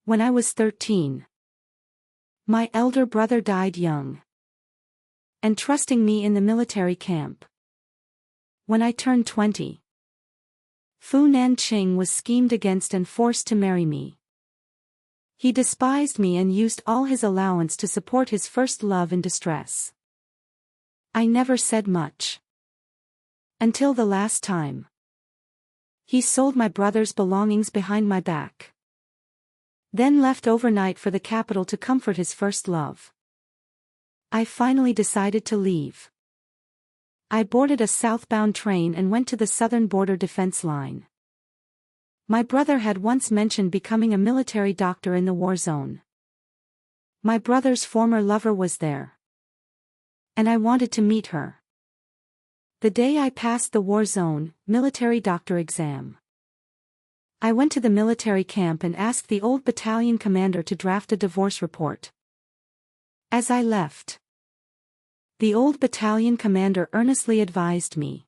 When I was 13, my elder brother died young, entrusting me in the military camp. When I turned 20, Fu Nanqing was schemed against and forced to marry me. He despised me and used all his allowance to support his first love in distress. I never said much. Until the last time. He sold my brother's belongings behind my back. Then left overnight for the capital to comfort his first love. I finally decided to leave. I boarded a southbound train and went to the southern border defense line. My brother had once mentioned becoming a military doctor in the war zone. My brother's former lover was there, and I wanted to meet her. The day I passed the war zone, military doctor exam, I went to the military camp and asked the old battalion commander to draft a divorce report. As I left, the old battalion commander earnestly advised me.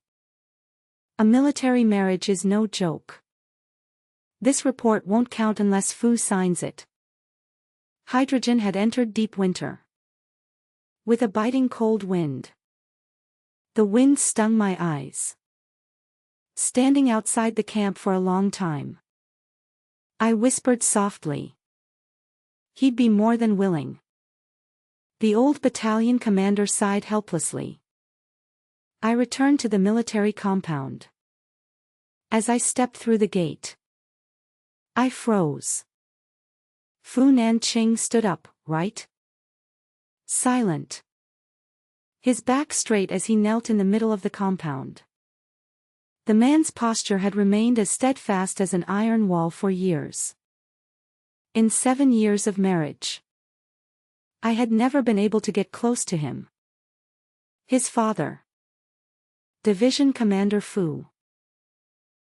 A military marriage is no joke. This report won't count unless Fu signs it. Hydrogen had entered deep winter, with a biting cold wind. The wind stung my eyes. Standing outside the camp for a long time, I whispered softly. He'd be more than willing. The old battalion commander sighed helplessly. I returned to the military compound. As I stepped through the gate, I froze. Fu Nanqing stood up, right? Silent. His back straight as he knelt in the middle of the compound. The man's posture had remained as steadfast as an iron wall for years. In 7 years of marriage, I had never been able to get close to him. His father, Division Commander Fu,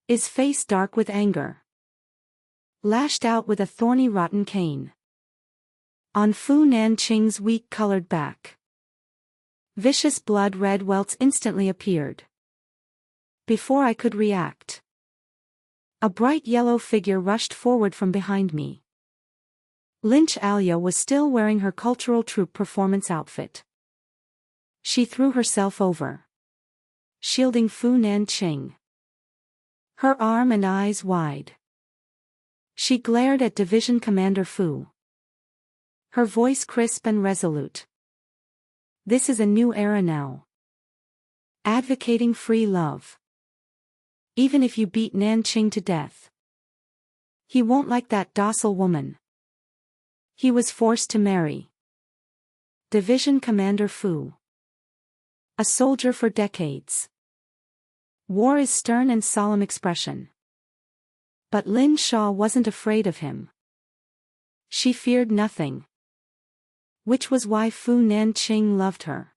his face dark with anger, lashed out with a thorny rotten cane on Fu Nanqing's weak-colored back. Vicious blood-red welts instantly appeared. Before I could react, a bright yellow figure rushed forward from behind me. Lynch Alia was still wearing her cultural troupe performance outfit. She threw herself over, shielding Fu Nanqing, her arm and eyes wide. She glared at Division Commander Fu, her voice crisp and resolute. This is a new era now. Advocating free love. Even if you beat Nanqing to death, he won't like that docile woman he was forced to marry. Division Commander Fu, a soldier for decades. War is stern and solemn expression. But Lin Shaw wasn't afraid of him. She feared nothing. Which was why Fu Nanqing loved her.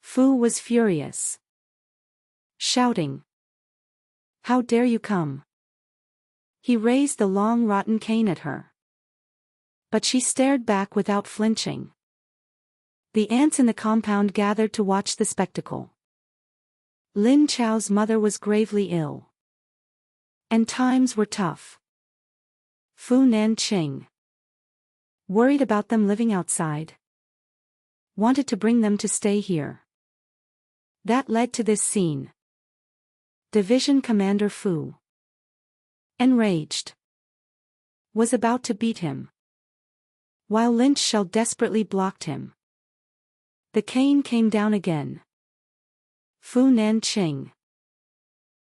Fu was furious, shouting, "How dare you come?" He raised the long rotten cane at her. But she stared back without flinching. The ants in the compound gathered to watch the spectacle. Lin Chao's mother was gravely ill, and times were tough. Fu Nanqing, worried about them living outside, wanted to bring them to stay here. That led to this scene. Division Commander Fu, enraged, was about to beat him, while Lynch Shell desperately blocked him. The cane came down again. Fu Nanqing,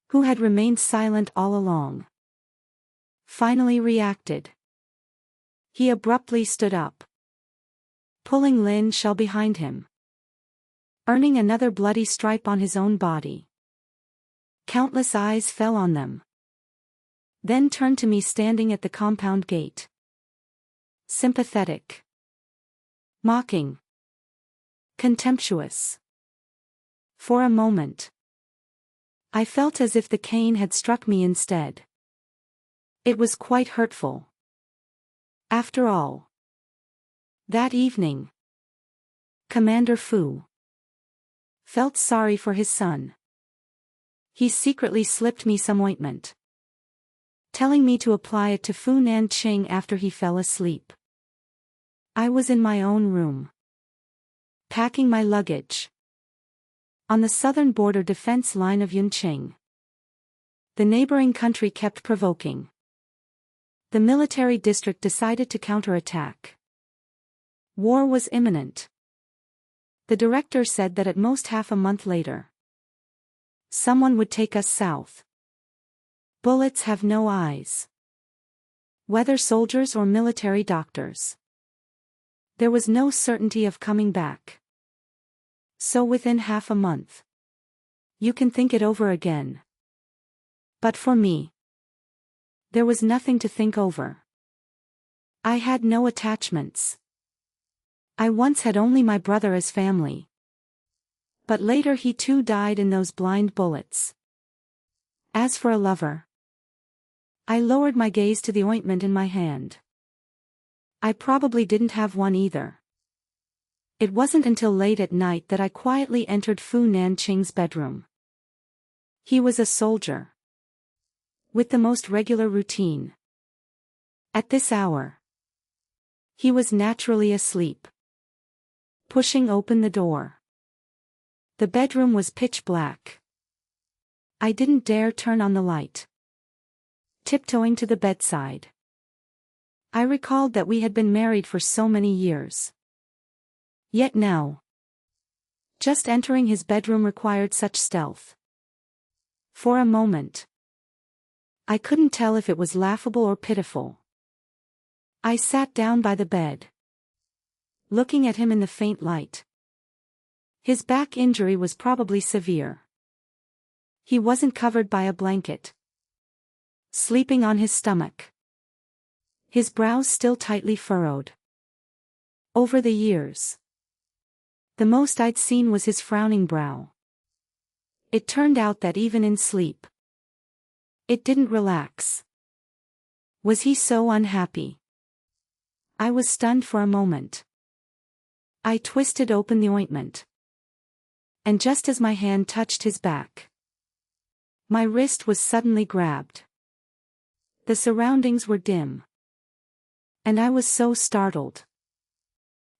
who had remained silent all along, finally reacted. He abruptly stood up, pulling Lin Shell behind him, earning another bloody stripe on his own body. Countless eyes fell on them, then turned to me standing at the compound gate. Sympathetic, mocking, contemptuous. For a moment, I felt as if the cane had struck me instead. It was quite hurtful. After all, that evening, Commander Fu felt sorry for his son. He secretly slipped me some ointment. telling me to apply it to Fu Nanqing after he fell asleep. I was in my own room, packing my luggage. On the southern border defense line of Yunqing, the neighboring country kept provoking. The military district decided to counterattack. War was imminent. The director said that at most half a month later, someone would take us south. Bullets have no eyes. Whether soldiers or military doctors. There was no certainty of coming back. So within half a month, you can think it over again. But for me, there was nothing to think over. I had no attachments. I once had only my brother as family. But later he too died in those blind bullets. As for a lover, I lowered my gaze to the ointment in my hand. I probably didn't have one either. It wasn't until late at night that I quietly entered Fu Nanqing's bedroom. He was a soldier, with the most regular routine. At this hour, he was naturally asleep. Pushing open the door, the bedroom was pitch black. I didn't dare turn on the light. Tiptoeing to the bedside, I recalled that we had been married for so many years. Yet now, just entering his bedroom required such stealth. For a moment, I couldn't tell if it was laughable or pitiful. I sat down by the bed, looking at him in the faint light. His back injury was probably severe. He wasn't covered by a blanket, sleeping on his stomach, his brows still tightly furrowed. Over the years, the most I'd seen was his frowning brow. It turned out that even in sleep, it didn't relax. Was he so unhappy? I was stunned for a moment. I twisted open the ointment, and just as my hand touched his back, my wrist was suddenly grabbed. The surroundings were dim, and I was so startled,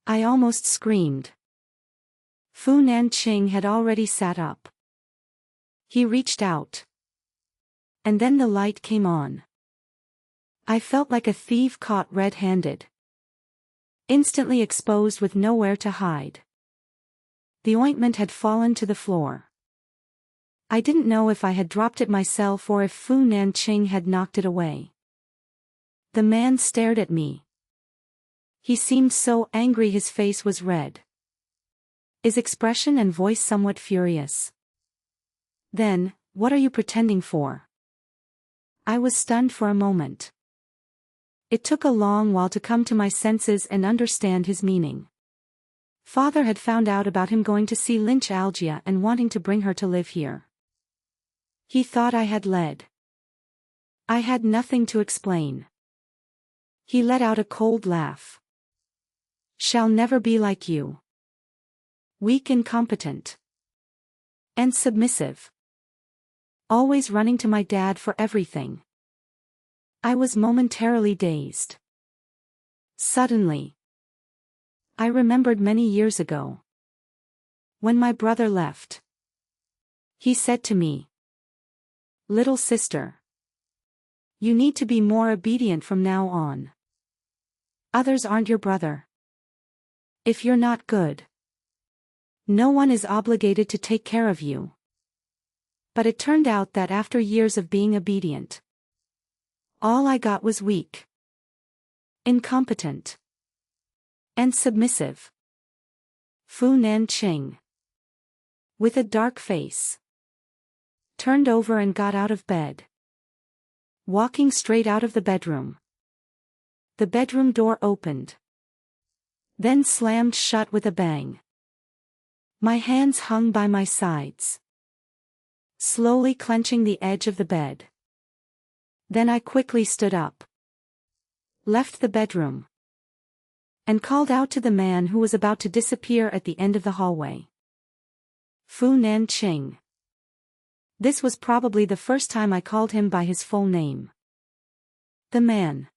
I almost screamed. Fu Nanqing had already sat up. He reached out, and then the light came on. I felt like a thief caught red-handed, instantly exposed with nowhere to hide. The ointment had fallen to the floor. I didn't know if I had dropped it myself or if Fu Nanqing had knocked it away. The man stared at me. He seemed so angry, his face was red, his expression and voice somewhat furious. Then, what are you pretending for? I was stunned for a moment. It took a long while to come to my senses and understand his meaning. Father had found out about him going to see Lynch Algia and wanting to bring her to live here. He thought I had led. I had nothing to explain. He let out a cold laugh. Shall never be like you. Weak, incompetent, and submissive. Always running to my dad for everything. I was momentarily dazed. Suddenly, I remembered many years ago, when my brother left. He said to me, "Little sister, you need to be more obedient from now on. Others aren't your brother. If you're not good, no one is obligated to take care of you." But it turned out that after years of being obedient, all I got was weak, incompetent, and submissive. Fu Nanqing, with a dark face, turned over and got out of bed, walking straight out of the bedroom. The bedroom door opened, then slammed shut with a bang. My hands hung by my sides, slowly clenching the edge of the bed. Then I quickly stood up, left the bedroom, and called out to the man who was about to disappear at the end of the hallway. Fu Nanqing. This was probably the first time I called him by his full name. The man,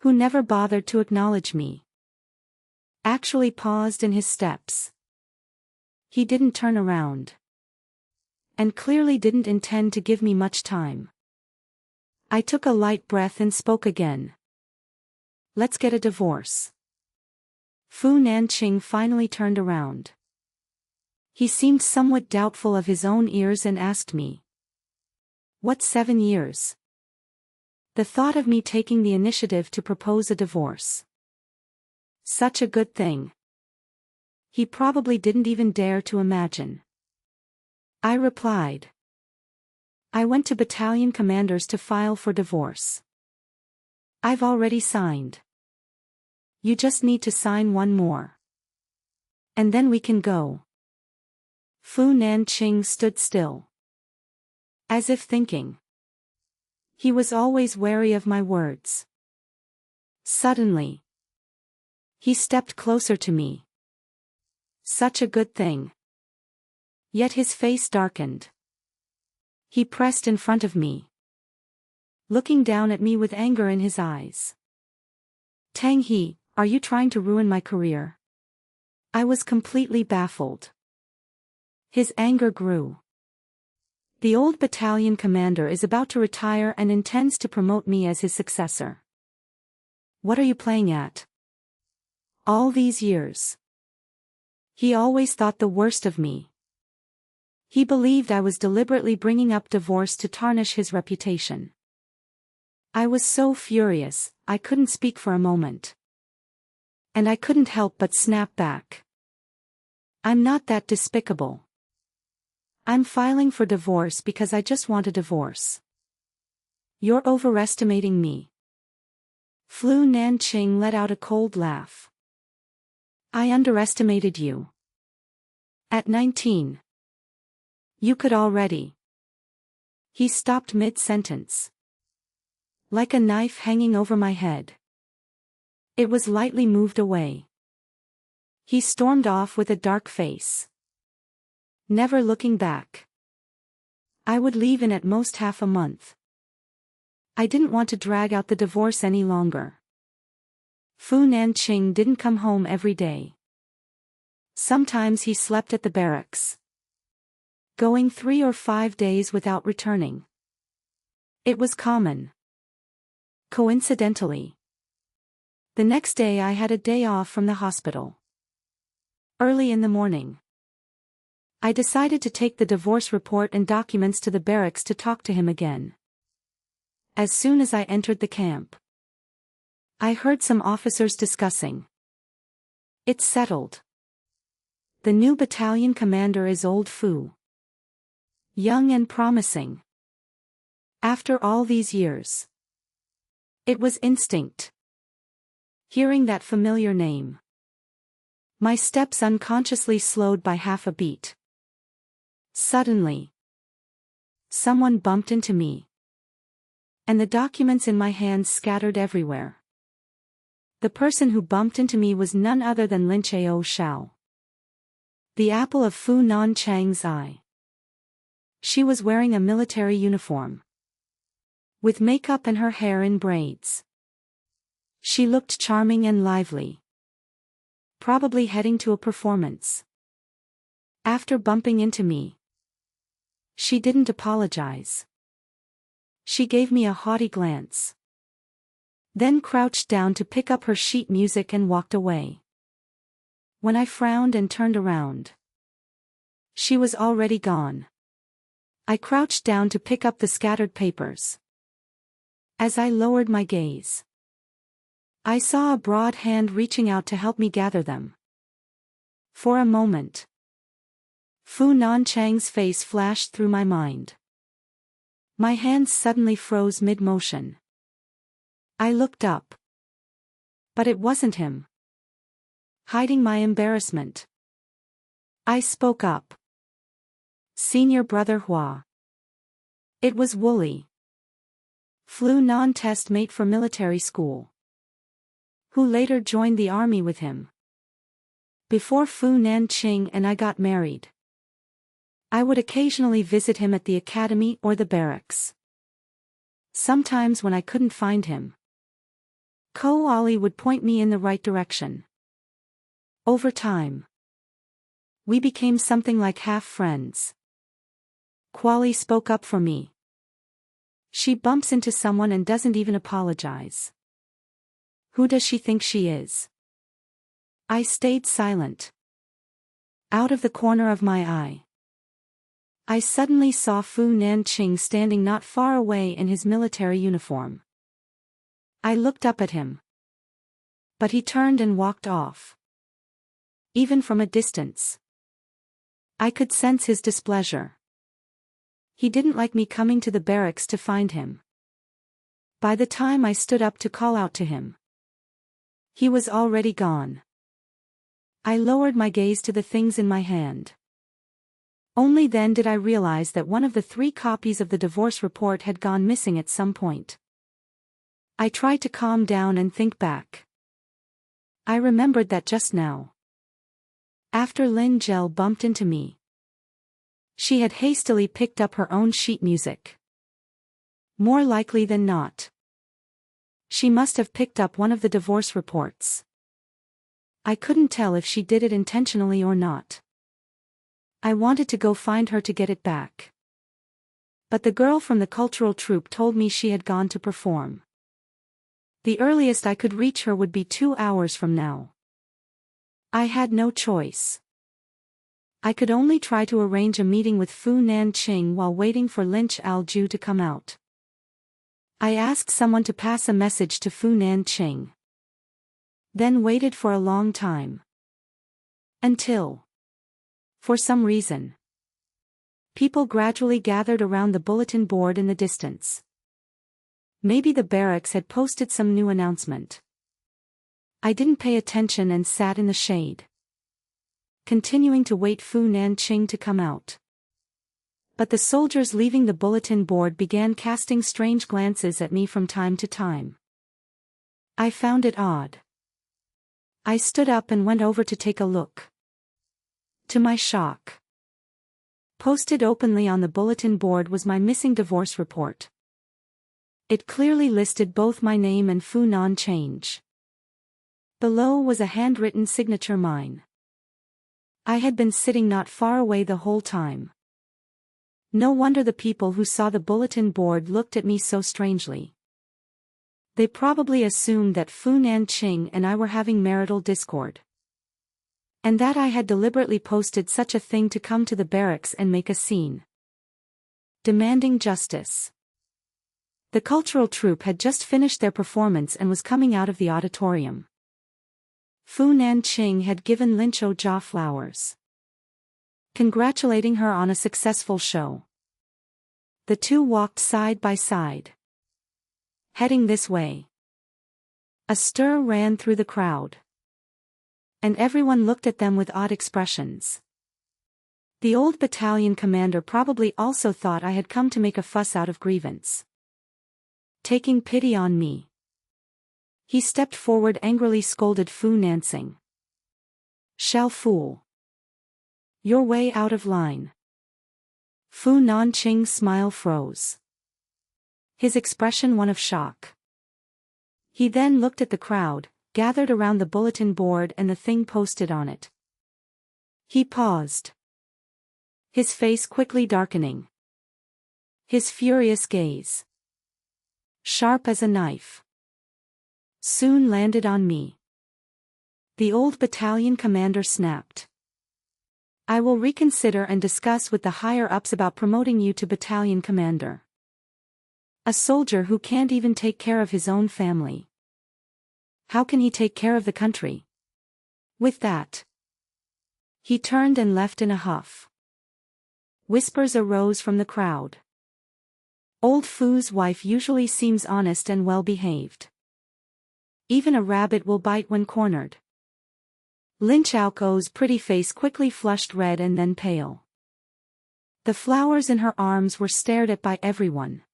who never bothered to acknowledge me, actually paused in his steps. He didn't turn around, and clearly didn't intend to give me much time. I took a light breath and spoke again. Let's get a divorce. Fu Nanqing finally turned around. He seemed somewhat doubtful of his own ears and asked me, "What, 7 years?" The thought of me taking the initiative to propose a divorce. Such a good thing. He probably didn't even dare to imagine. I replied. I went to battalion commanders to file for divorce. I've already signed. You just need to sign one more. And then we can go. Fu Nanqing stood still, as if thinking. He was always wary of my words. Suddenly, he stepped closer to me. Such a good thing. Yet his face darkened. He pressed in front of me, looking down at me with anger in his eyes. Tang He, are you trying to ruin my career? I was completely baffled. His anger grew. The old battalion commander is about to retire and intends to promote me as his successor. What are you playing at? All these years, he always thought the worst of me. He believed I was deliberately bringing up divorce to tarnish his reputation. I was so furious, I couldn't speak for a moment. And I couldn't help but snap back. I'm not that despicable. I'm filing for divorce because I just want a divorce. You're overestimating me. Fu Nanqing let out a cold laugh. I underestimated you. At 19. You could already. He stopped mid-sentence. Like a knife hanging over my head. It was lightly moved away. He stormed off with a dark face, never looking back. I would leave in at most half a month. I didn't want to drag out the divorce any longer. Fu Nanqing didn't come home every day. Sometimes he slept at the barracks, going 3 or 5 days without returning. It was common. Coincidentally, the next day I had a day off from the hospital. Early in the morning, I decided to take the divorce report and documents to the barracks to talk to him again. As soon as I entered the camp, I heard some officers discussing. It's settled. The new battalion commander is old Fu. Young and promising. After all these years. It was instinct. Hearing that familiar name, my steps unconsciously slowed by half a beat. Suddenly, someone bumped into me, and the documents in my hands scattered everywhere. The person who bumped into me was none other than Lin Chao Shao, the apple of Fu Nanqing's eye. She was wearing a military uniform, with makeup and her hair in braids. She looked charming and lively, probably heading to a performance. After bumping into me, she didn't apologize. She gave me a haughty glance, then crouched down to pick up her sheet music and walked away. When I frowned and turned around, she was already gone. I crouched down to pick up the scattered papers. As I lowered my gaze, I saw a broad hand reaching out to help me gather them. For a moment, Fu Nanqing's face flashed through my mind. My hands suddenly froze mid-motion. I looked up. But it wasn't him. Hiding my embarrassment, I spoke up. Senior brother Hua. It was Wooly. Fu Nan test mate for military school, who later joined the army with him. Before Fu Nanqing and I got married, I would occasionally visit him at the academy or the barracks. Sometimes when I couldn't find him, Ko-Ali would point me in the right direction. Over time, we became something like half friends. Kwali spoke up for me. She bumps into someone and doesn't even apologize. Who does she think she is? I stayed silent. Out of the corner of my eye, I suddenly saw Fu Nanqing standing not far away in his military uniform. I looked up at him, but he turned and walked off. Even from a distance, I could sense his displeasure. He didn't like me coming to the barracks to find him. By the time I stood up to call out to him, he was already gone. I lowered my gaze to the things in my hand. Only then did I realize that one of the 3 copies of the divorce report had gone missing at some point. I tried to calm down and think back. I remembered that just now, after Lin Gel bumped into me, she had hastily picked up her own sheet music. More likely than not, she must have picked up one of the divorce reports. I couldn't tell if she did it intentionally or not. I wanted to go find her to get it back, but the girl from the cultural troupe told me she had gone to perform. The earliest I could reach her would be 2 hours from now. I had no choice. I could only try to arrange a meeting with Fu Nanqing while waiting for Lynch Alju to come out. I asked someone to pass a message to Fu Nanqing, then waited for a long time. Until, for some reason, people gradually gathered around the bulletin board in the distance. Maybe the barracks had posted some new announcement. I didn't pay attention and sat in the shade, continuing to wait Fu Nanqing to come out. But the soldiers leaving the bulletin board began casting strange glances at me from time to time. I found it odd. I stood up and went over to take a look. To my shock, posted openly on the bulletin board was my missing divorce report. It clearly listed both my name and Fu Nanqing. Below was a handwritten signature mine. I had been sitting not far away the whole time. No wonder the people who saw the bulletin board looked at me so strangely. They probably assumed that Fu Nanqing and I were having marital discord, and that I had deliberately posted such a thing to come to the barracks and make a scene, demanding justice. The cultural troupe had just finished their performance and was coming out of the auditorium. Fu Nanqing had given Lin Chou-ja flowers, congratulating her on a successful show. The two walked side by side, heading this way. A stir ran through the crowd, and everyone looked at them with odd expressions. The old battalion commander probably also thought I had come to make a fuss out of grievance. Taking pity on me, he stepped forward, angrily scolded Fu Nanqing. "Shall fool. You're way out of line." Fu Nanqing's smile froze, his expression one of shock. He then looked at the crowd, gathered around the bulletin board and the thing posted on it. He paused, his face quickly darkening. His furious gaze, sharp as a knife, soon landed on me. The old battalion commander snapped. "I will reconsider and discuss with the higher-ups about promoting you to battalion commander. A soldier who can't even take care of his own family. How can he take care of the country?" With that, he turned and left in a huff. Whispers arose from the crowd. Old Fu's wife usually seems honest and well-behaved. Even a rabbit will bite when cornered. Lin Chaoko's pretty face quickly flushed red and then pale. The flowers in her arms were stared at by everyone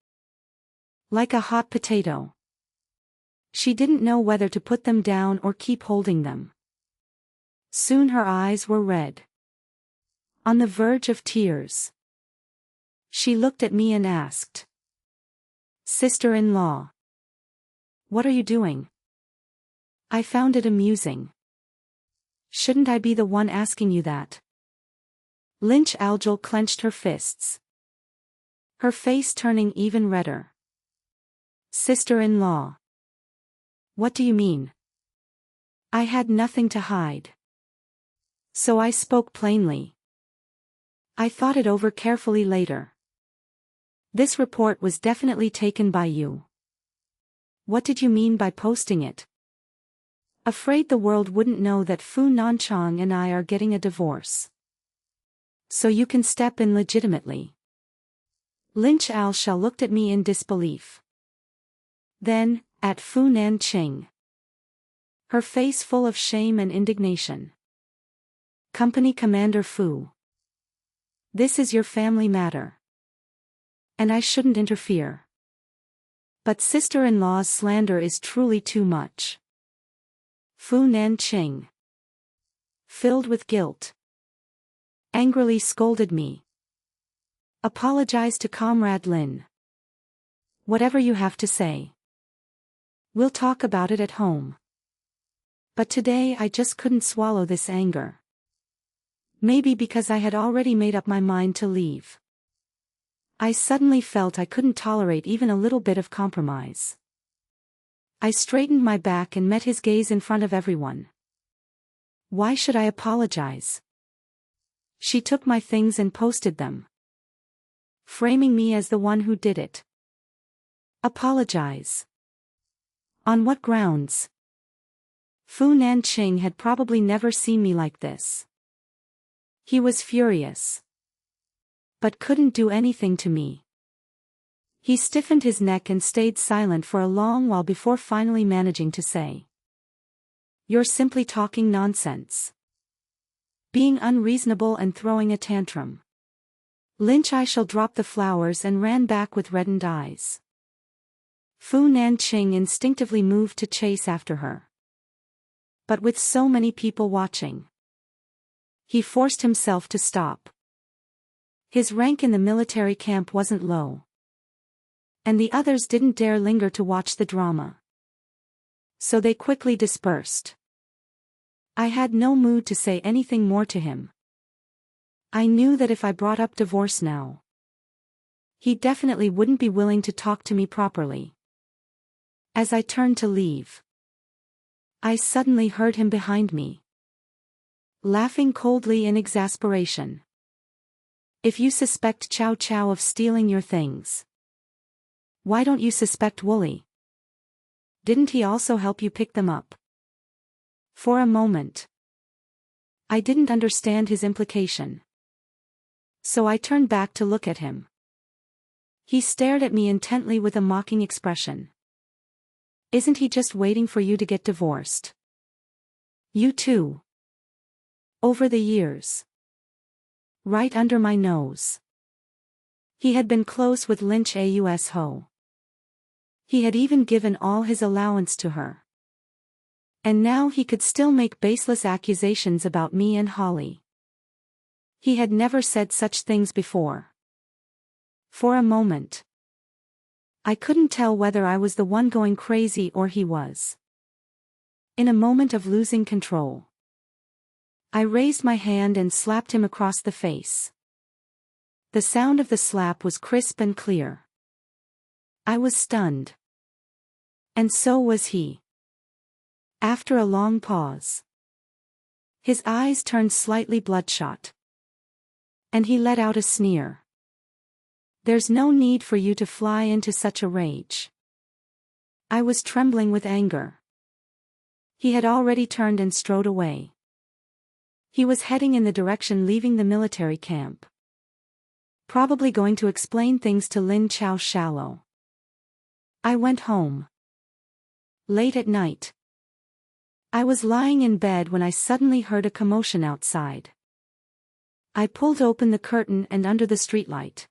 like a hot potato. She didn't know whether to put them down or keep holding them. Soon her eyes were red, on the verge of tears. She looked at me and asked, Sister-in-law. What are you doing? I found it amusing. Shouldn't I be the one asking you that? Lynch Algel clenched her fists, her face turning even redder. Sister-in-law. What do you mean? I had nothing to hide. So I spoke plainly. I thought it over carefully later. This report was definitely taken by you. What did you mean by posting it? Afraid the world wouldn't know that Fu Nanchang and I are getting a divorce. So you can step in legitimately. Lynch Alsha looked at me in disbelief. Then, at Fu Nanching. Her face full of shame and indignation. Company Commander Fu. This is your family matter. And I shouldn't interfere. But sister-in-law's slander is truly too much. Fu Nanching, filled with guilt, angrily scolded me. Apologize to Comrade Lin. Whatever you have to say. We'll talk about it at home. But today I just couldn't swallow this anger. Maybe because I had already made up my mind to leave. I suddenly felt I couldn't tolerate even a little bit of compromise. I straightened my back and met his gaze in front of everyone. Why should I apologize? She took my things and posted them, framing me as the one who did it. Apologize? On what grounds? Fu Nanching had probably never seen me like this. He was furious, but couldn't do anything to me. He stiffened his neck and stayed silent for a long while before finally managing to say, "You're simply talking nonsense. Being unreasonable and throwing a tantrum." Lynch I shall drop the flowers and ran back with reddened eyes. Fu Nanching instinctively moved to chase after her. But with so many people watching, he forced himself to stop. His rank in the military camp wasn't low. And the others didn't dare linger to watch the drama. So they quickly dispersed. I had no mood to say anything more to him. I knew that if I brought up divorce now, he definitely wouldn't be willing to talk to me properly. As I turned to leave, I suddenly heard him behind me, laughing coldly in exasperation. If you suspect Chow Chow of stealing your things, why don't you suspect Wooly? Didn't he also help you pick them up? For a moment, I didn't understand his implication. So I turned back to look at him. He stared at me intently with a mocking expression. Isn't he just waiting for you to get divorced? You too. Over the years. Right under my nose. He had been close with Lynch Aus Ho. He had even given all his allowance to her. And now he could still make baseless accusations about me and Holly. He had never said such things before. For a moment, I couldn't tell whether I was the one going crazy or he was. In a moment of losing control, I raised my hand and slapped him across the face. The sound of the slap was crisp and clear. I was stunned. And so was he. After a long pause, his eyes turned slightly bloodshot. And he let out a sneer. There's no need for you to fly into such a rage. I was trembling with anger. He had already turned and strode away. He was heading in the direction leaving the military camp. Probably going to explain things to Lin Chao Shallow. I went home. Late at night. I was lying in bed when I suddenly heard a commotion outside. I pulled open the curtain and under the streetlight,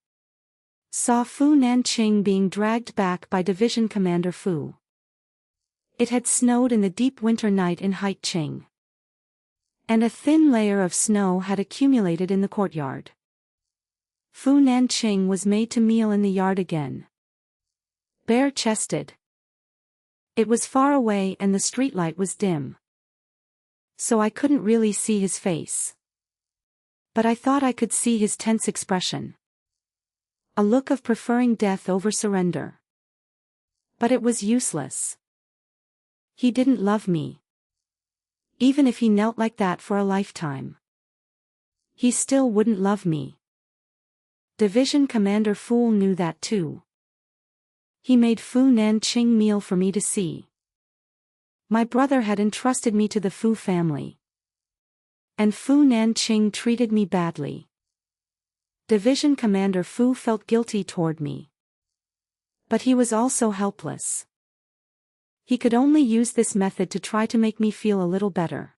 saw Fu Nanching being dragged back by Division Commander Fu. It had snowed in the deep winter night in Haicheng, and a thin layer of snow had accumulated in the courtyard. Fu Nanching was made to kneel in the yard again. bare-chested. It was far away and the streetlight was dim, so I couldn't really see his face. But I thought I could see his tense expression. A look of preferring death over surrender. But it was useless. He didn't love me. Even if he knelt like that for a lifetime, he still wouldn't love me. Division Commander Fool knew that too. He made Fu Nanqing meal for me to see. My brother had entrusted me to the Fu family, and Fu Nanqing treated me badly. Division Commander Fu felt guilty toward me. But he was also helpless. He could only use this method to try to make me feel a little better.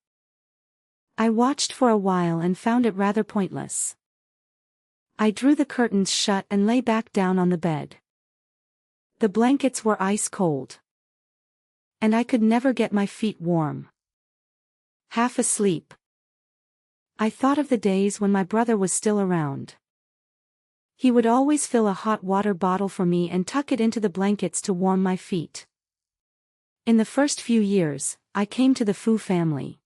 I watched for a while and found it rather pointless. I drew the curtains shut and lay back down on the bed. The blankets were ice cold, and I could never get my feet warm. Half asleep, I thought of the days when my brother was still around. He would always fill a hot water bottle for me and tuck it into the blankets to warm my feet. In the first few years, I came to the Fu family.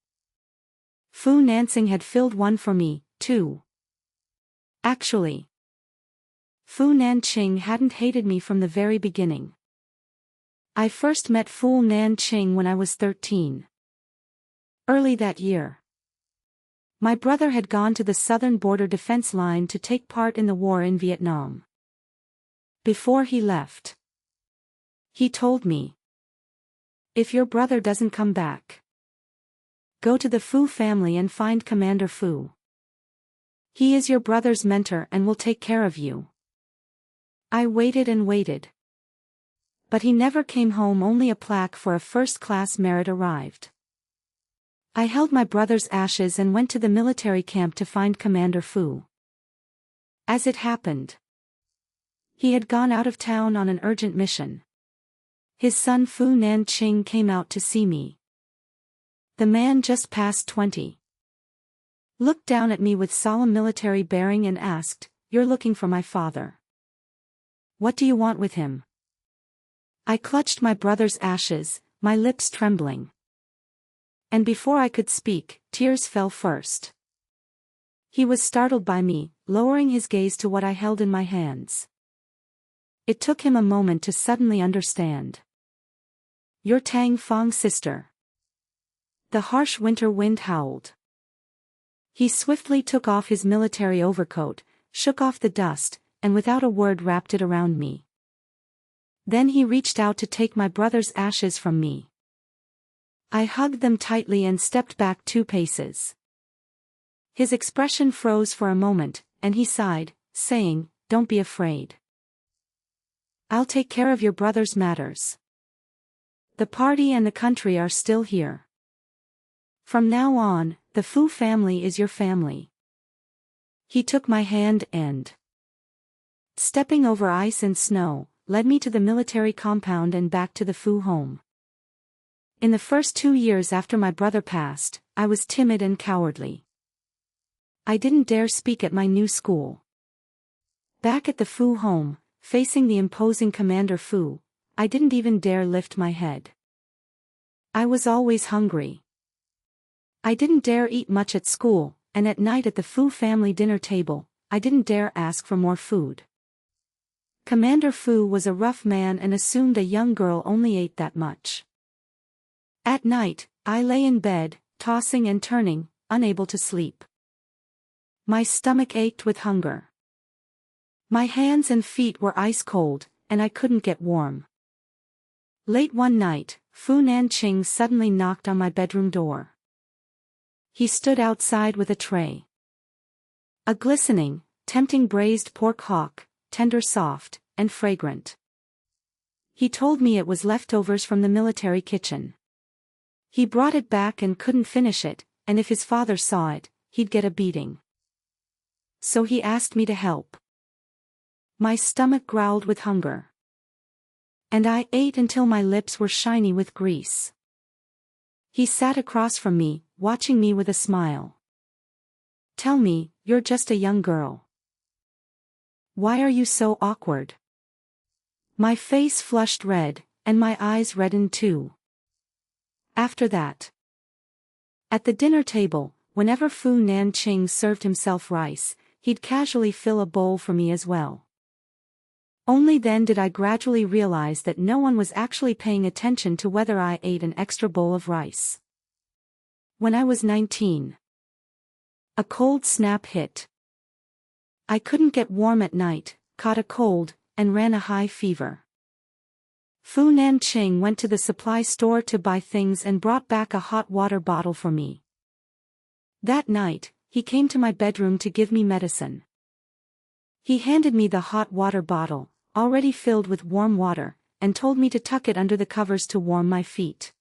Fu Nanqing had filled one for me, too. Actually, Fu Nanqing hadn't hated me from the very beginning. I first met Fu Nanqing when I was 13. Early that year, my brother had gone to the southern border defense line to take part in the war in Vietnam. Before he left, he told me, "If your brother doesn't come back, go to the Fu family and find Commander Fu. He is your brother's mentor and will take care of you." I waited and waited. But he never came home. Only a plaque for a first-class merit arrived. I held my brother's ashes and went to the military camp to find Commander Fu. As it happened, he had gone out of town on an urgent mission. His son Fu Nanqing came out to see me. The man just past 20. Looked down at me with solemn military bearing and asked, "You're looking for my father. What do you want with him?" I clutched my brother's ashes, my lips trembling. And before I could speak, tears fell first. He was startled by me, lowering his gaze to what I held in my hands. It took him a moment to suddenly understand. "You're Tang Fong's sister." The harsh winter wind howled. He swiftly took off his military overcoat, shook off the dust, and without a word wrapped it around me. Then he reached out to take my brother's ashes from me. I hugged them tightly and stepped back 2 paces. His expression froze for a moment, and he sighed, saying, "Don't be afraid. I'll take care of your brother's matters. The party and the country are still here. From now on, the Fu family is your family." He took my hand and, stepping over ice and snow, led me to the military compound and back to the Fu home. In the first 2 years after my brother passed, I was timid and cowardly. I didn't dare speak at my new school. Back at the Fu home, facing the imposing Commander Fu, I didn't even dare lift my head. I was always hungry. I didn't dare eat much at school, and at night at the Fu family dinner table, I didn't dare ask for more food. Commander Fu was a rough man and assumed a young girl only ate that much. At night, I lay in bed, tossing and turning, unable to sleep. My stomach ached with hunger. My hands and feet were ice cold, and I couldn't get warm. Late one night, Fu Nanqing suddenly knocked on my bedroom door. He stood outside with a tray. A glistening, tempting braised pork hock, tender, soft, and fragrant. He told me it was leftovers from the military kitchen. He brought it back and couldn't finish it, and if his father saw it, he'd get a beating. So he asked me to help. My stomach growled with hunger, and I ate until my lips were shiny with grease. He sat across from me, watching me with a smile. "Tell me, you're just a young girl. Why are you so awkward?" My face flushed red, and my eyes reddened too. After that, at the dinner table, whenever Fu Nanqing served himself rice, he'd casually fill a bowl for me as well. Only then did I gradually realize that no one was actually paying attention to whether I ate an extra bowl of rice. When I was 19, a cold snap hit. I couldn't get warm at night, caught a cold, and ran a high fever. Fu Nanqing went to the supply store to buy things and brought back a hot water bottle for me. That night, he came to my bedroom to give me medicine. He handed me the hot water bottle, already filled with warm water, and told me to tuck it under the covers to warm my feet.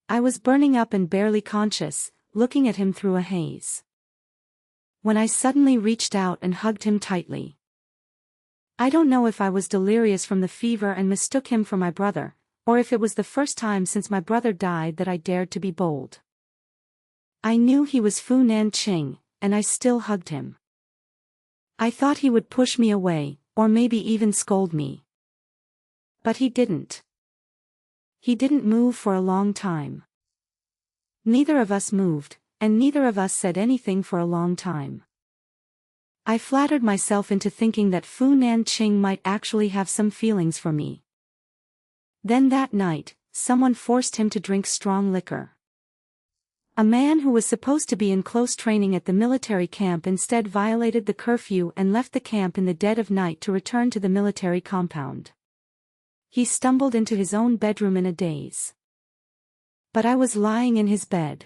I was burning up and barely conscious, looking at him through a haze, when I suddenly reached out and hugged him tightly. I don't know if I was delirious from the fever and mistook him for my brother, or if it was the first time since my brother died that I dared to be bold. I knew he was Fu Nanqing, and I still hugged him. I thought he would push me away, or maybe even scold me. But he didn't. He didn't move for a long time. Neither of us moved, and neither of us said anything for a long time. I flattered myself into thinking that Fu Nanqing might actually have some feelings for me. Then that night, someone forced him to drink strong liquor. A man who was supposed to be in close training at the military camp instead violated the curfew and left the camp in the dead of night to return to the military compound. He stumbled into his own bedroom in a daze. But I was lying in his bed.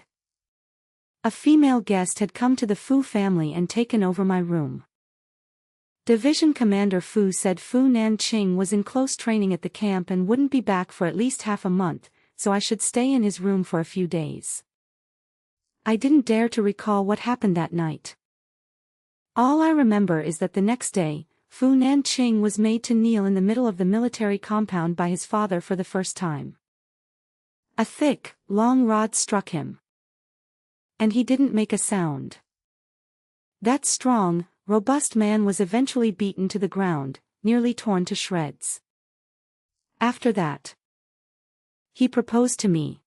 A female guest had come to the Fu family and taken over my room. Division Commander Fu said Fu Nanqing was in close training at the camp and wouldn't be back for at least half a month, so I should stay in his room for a few days. I didn't dare to recall what happened that night. All I remember is that the next day, Fu Nanqing was made to kneel in the middle of the military compound by his father for the first time. A thick, long rod struck him. And he didn't make a sound. That strong, robust man was eventually beaten to the ground, nearly torn to shreds. After that, he proposed to me.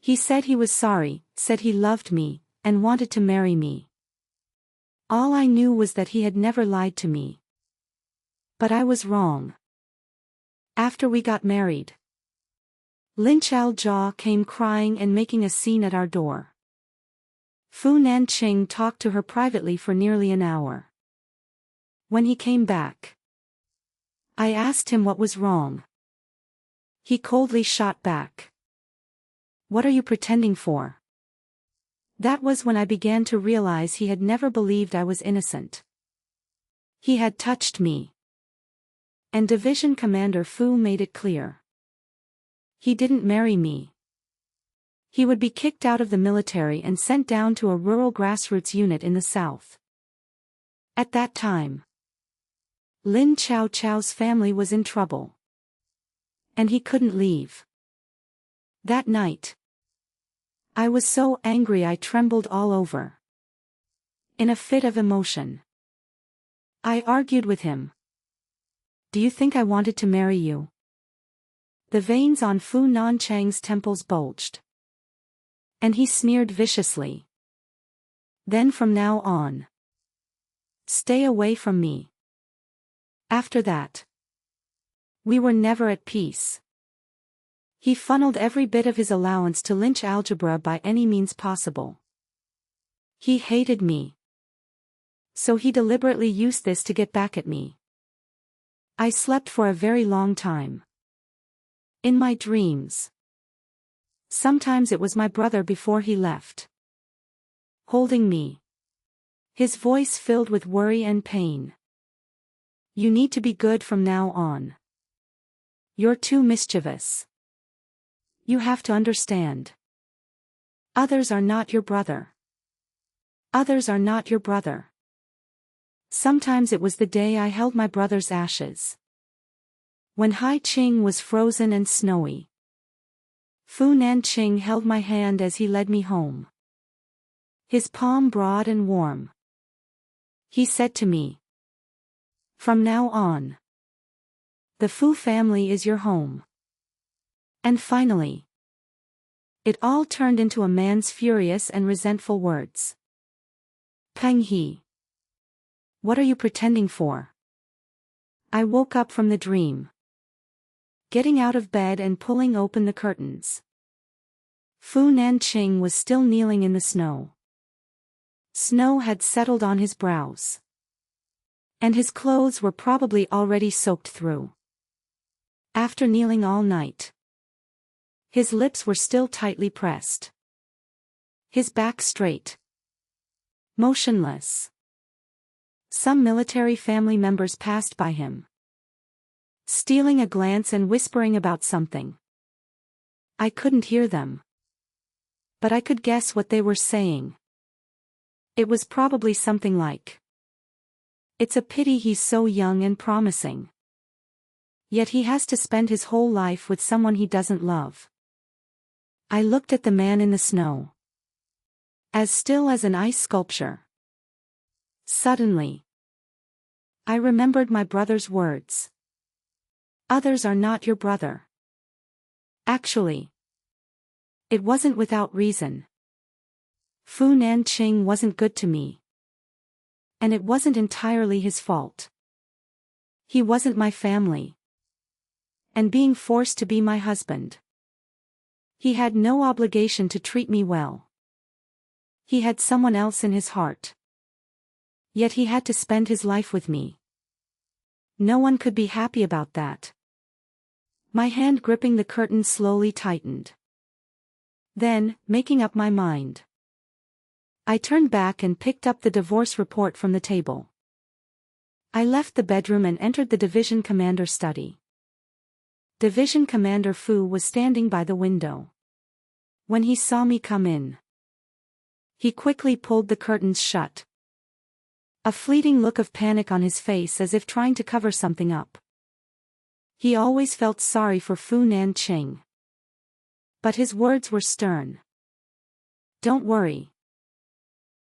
He said he was sorry, said he loved me, and wanted to marry me. All I knew was that he had never lied to me. But I was wrong. After we got married, Lin Chaojia came crying and making a scene at our door. Fu Nanqing talked to her privately for nearly an hour. When he came back, I asked him what was wrong. He coldly shot back. "What are you pretending for?" That was when I began to realize he had never believed I was innocent. He had touched me. And Division Commander Fu made it clear. He didn't marry me. He would be kicked out of the military and sent down to a rural grassroots unit in the south. At that time, Lin Chao's family was in trouble. And he couldn't leave. That night, I was so angry I trembled all over. In a fit of emotion, I argued with him. "Do you think I wanted to marry you?" The veins on Fu Nanqing's temples bulged. And he sneered viciously. "Then from now on, stay away from me." After that, we were never at peace. He funneled every bit of his allowance to lynch algebra by any means possible. He hated me. So he deliberately used this to get back at me. I slept for a very long time. In my dreams. Sometimes it was my brother before he left, holding me. His voice filled with worry and pain. "You need to be good from now on. You're too mischievous. You have to understand. Others are not your brother. Others are not your brother." Sometimes it was the day I held my brother's ashes. When Hai Qing was frozen and snowy, Fu Nanqing held my hand as he led me home. His palm broad and warm. He said to me, "From now on, The Fu family is your home. And finally, it all turned into a man's furious and resentful words. Peng He. What are you pretending for? I woke up from the dream, getting out of bed and pulling open the curtains. Fu Nanqing was still kneeling in the snow. Snow had settled on his brows, and his clothes were probably already soaked through. After kneeling all night, his lips were still tightly pressed, his back straight, motionless. Some military family members passed by him, stealing a glance and whispering about something. I couldn't hear them, but I could guess what they were saying. It was probably something like, "It's a pity he's so young and promising. Yet he has to spend his whole life with someone he doesn't love." I looked at the man in the snow, as still as an ice sculpture. Suddenly, I remembered my brother's words. Others are not your brother. Actually, it wasn't without reason. Fu Nanqing wasn't good to me, and it wasn't entirely his fault. He wasn't my family, and being forced to be my husband. He had no obligation to treat me well. He had someone else in his heart. Yet he had to spend his life with me. No one could be happy about that. My hand gripping the curtain slowly tightened. Then, making up my mind, I turned back and picked up the divorce report from the table. I left the bedroom and entered the division commander's study. Division Commander Fu was standing by the window. When he saw me come in, he quickly pulled the curtains shut, a fleeting look of panic on his face as if trying to cover something up. He always felt sorry for Fu Nanqing, but his words were stern. "Don't worry.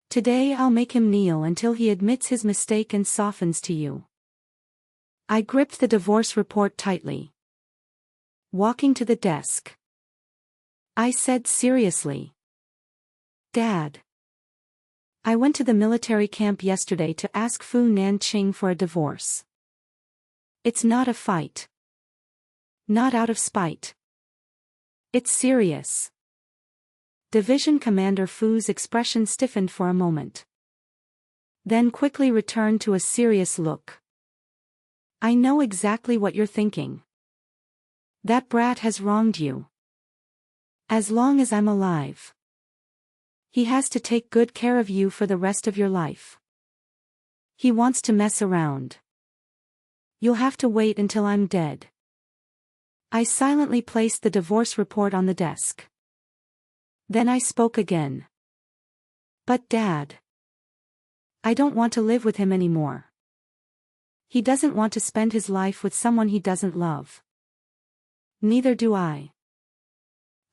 Today I'll make him kneel until he admits his mistake and softens to you." I gripped the divorce report tightly. Walking to the desk, I said seriously, "Dad, I went to the military camp yesterday to ask Fu Nanqing for a divorce. It's not a fight. Not out of spite. It's serious." Division Commander Fu's expression stiffened for a moment, then quickly returned to a serious look. "I know exactly what you're thinking. That brat has wronged you. As long as I'm alive, he has to take good care of you for the rest of your life. He wants to mess around. You'll have to wait until I'm dead." I silently placed the divorce report on the desk. Then I spoke again. "But Dad, I don't want to live with him anymore. He doesn't want to spend his life with someone he doesn't love. Neither do I.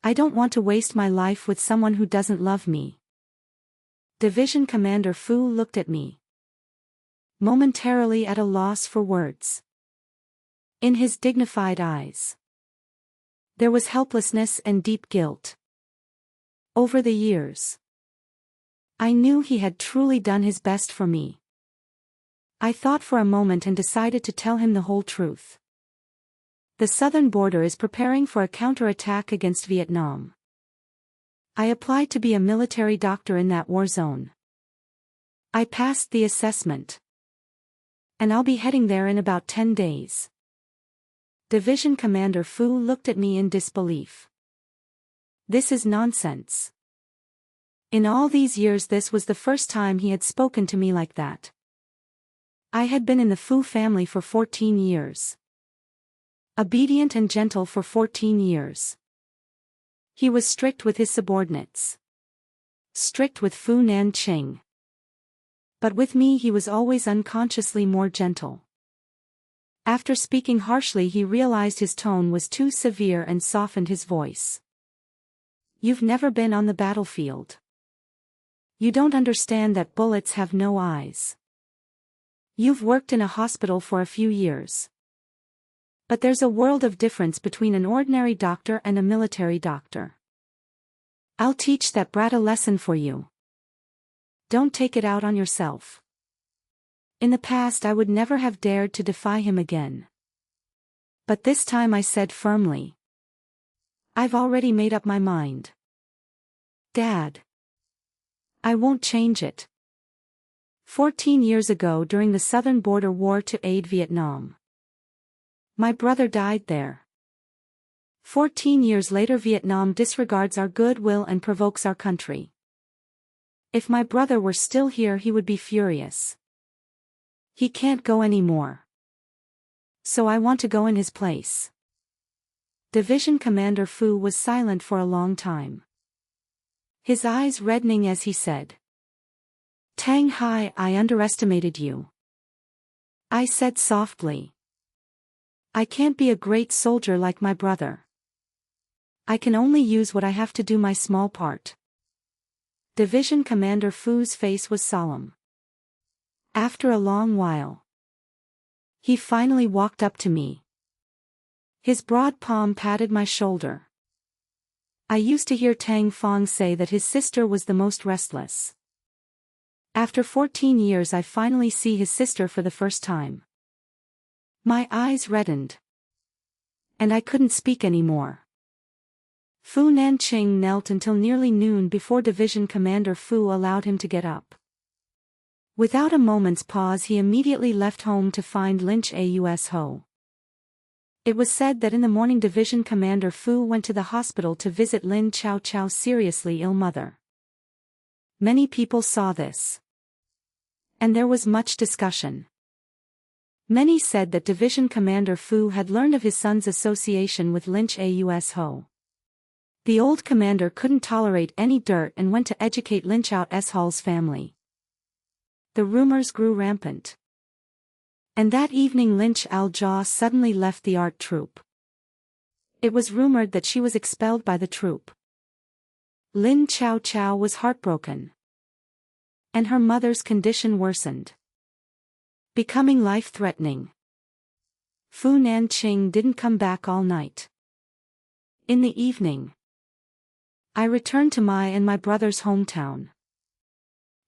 I don't want to waste my life with someone who doesn't love me." Division Commander Fu looked at me, momentarily at a loss for words. In his dignified eyes, there was helplessness and deep guilt. Over the years, I knew he had truly done his best for me. I thought for a moment and decided to tell him the whole truth. The southern border is preparing for a counterattack against Vietnam. I applied to be a military doctor in that war zone. I passed the assessment, and I'll be heading there in about 10 days. Division Commander Fu looked at me in disbelief. This is nonsense. In all these years this was the first time he had spoken to me like that. I had been in the Fu family for 14 years. Obedient and gentle for 14 years. He was strict with his subordinates. Strict with Fu Nanqing. But with me he was always unconsciously more gentle. After speaking harshly he realized his tone was too severe and softened his voice. "You've never been on the battlefield. You don't understand that bullets have no eyes. You've worked in a hospital for a few years. But there's a world of difference between an ordinary doctor and a military doctor. I'll teach that brat a lesson for you. Don't take it out on yourself. In the past I would never have dared to defy him again. But this time I said firmly, I've already made up my mind. Dad. I won't change it. 14 years ago during the Southern Border War to aid Vietnam. My brother died there. 14 years later Vietnam disregards our goodwill and provokes our country. If my brother were still here he would be furious. He can't go anymore. So I want to go in his place. Division Commander Fu was silent for a long time. His eyes reddening as he said, Tang Hai, I underestimated you. I said softly, I can't be a great soldier like my brother. I can only use what I have to do my small part. Division Commander Fu's face was solemn. After a long while, he finally walked up to me. His broad palm patted my shoulder. I used to hear Tang Fong say that his sister was the most restless. After 14 years I finally see his sister for the first time. My eyes reddened. And I couldn't speak anymore. Fu Nanqing knelt until nearly noon before Division Commander Fu allowed him to get up. Without a moment's pause he immediately left home to find Lin Chao's Ho. It was said that in the morning Division Commander Fu went to the hospital to visit Lin Chao's seriously ill mother. Many people saw this. And there was much discussion. Many said that Division Commander Fu had learned of his son's association with Lin Chao's Ho. The old commander couldn't tolerate any dirt and went to educate Lin Chao's family. The rumors grew rampant. And that evening Lin Chao suddenly left the art troupe. It was rumored that she was expelled by the troupe. Lin Chao was heartbroken. And her mother's condition worsened, becoming life-threatening. Fu Nanqing didn't come back all night. In the evening, I returned to my brother's hometown.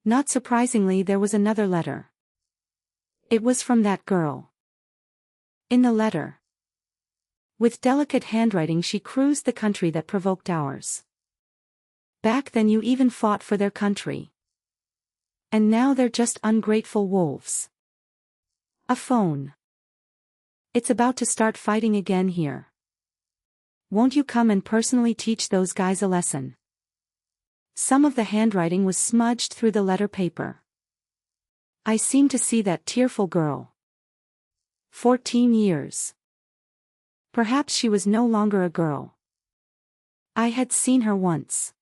Not surprisingly there was another letter. It was from that girl. In the letter, with delicate handwriting she cruised the country that provoked ours. Back then you even fought for their country. And now they're just ungrateful wolves. A phone. It's about to start fighting again here. Won't you come and personally teach those guys a lesson? Some of the handwriting was smudged through the letter paper. I seemed to see that tearful girl. 14 years. Perhaps she was no longer a girl. I had seen her once.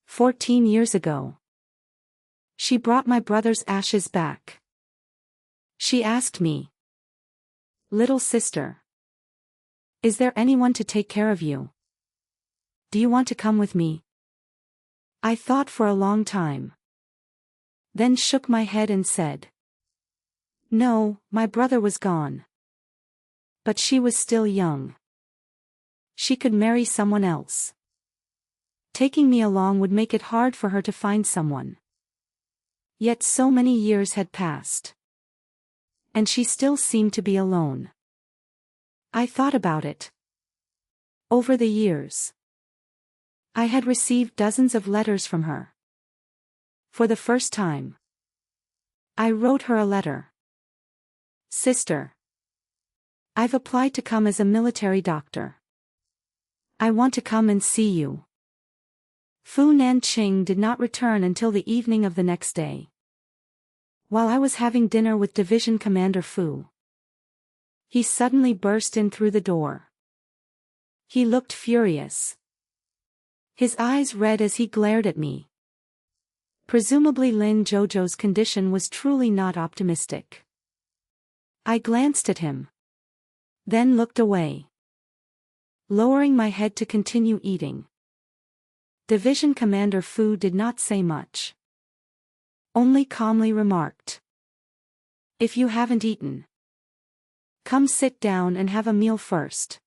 14 years ago. She brought my brother's ashes back. She asked me, Little sister, is there anyone to take care of you? Do you want to come with me? I thought for a long time. Then shook my head and said, No, my brother was gone. But she was still young. She could marry someone else. Taking me along would make it hard for her to find someone. Yet so many years had passed. And she still seemed to be alone. I thought about it. Over the years, I had received dozens of letters from her. For the first time, I wrote her a letter. Sister, I've applied to come as a military doctor. I want to come and see you. Fu Nanqing did not return until the evening of the next day. While I was having dinner with Division Commander Fu, he suddenly burst in through the door. He looked furious. His eyes red as he glared at me. Presumably Lin Jojo's condition was truly not optimistic. I glanced at him. Then looked away. Lowering my head to continue eating. Division Commander Fu did not say much. Only calmly remarked, If you haven't eaten, Come sit down and have a meal first.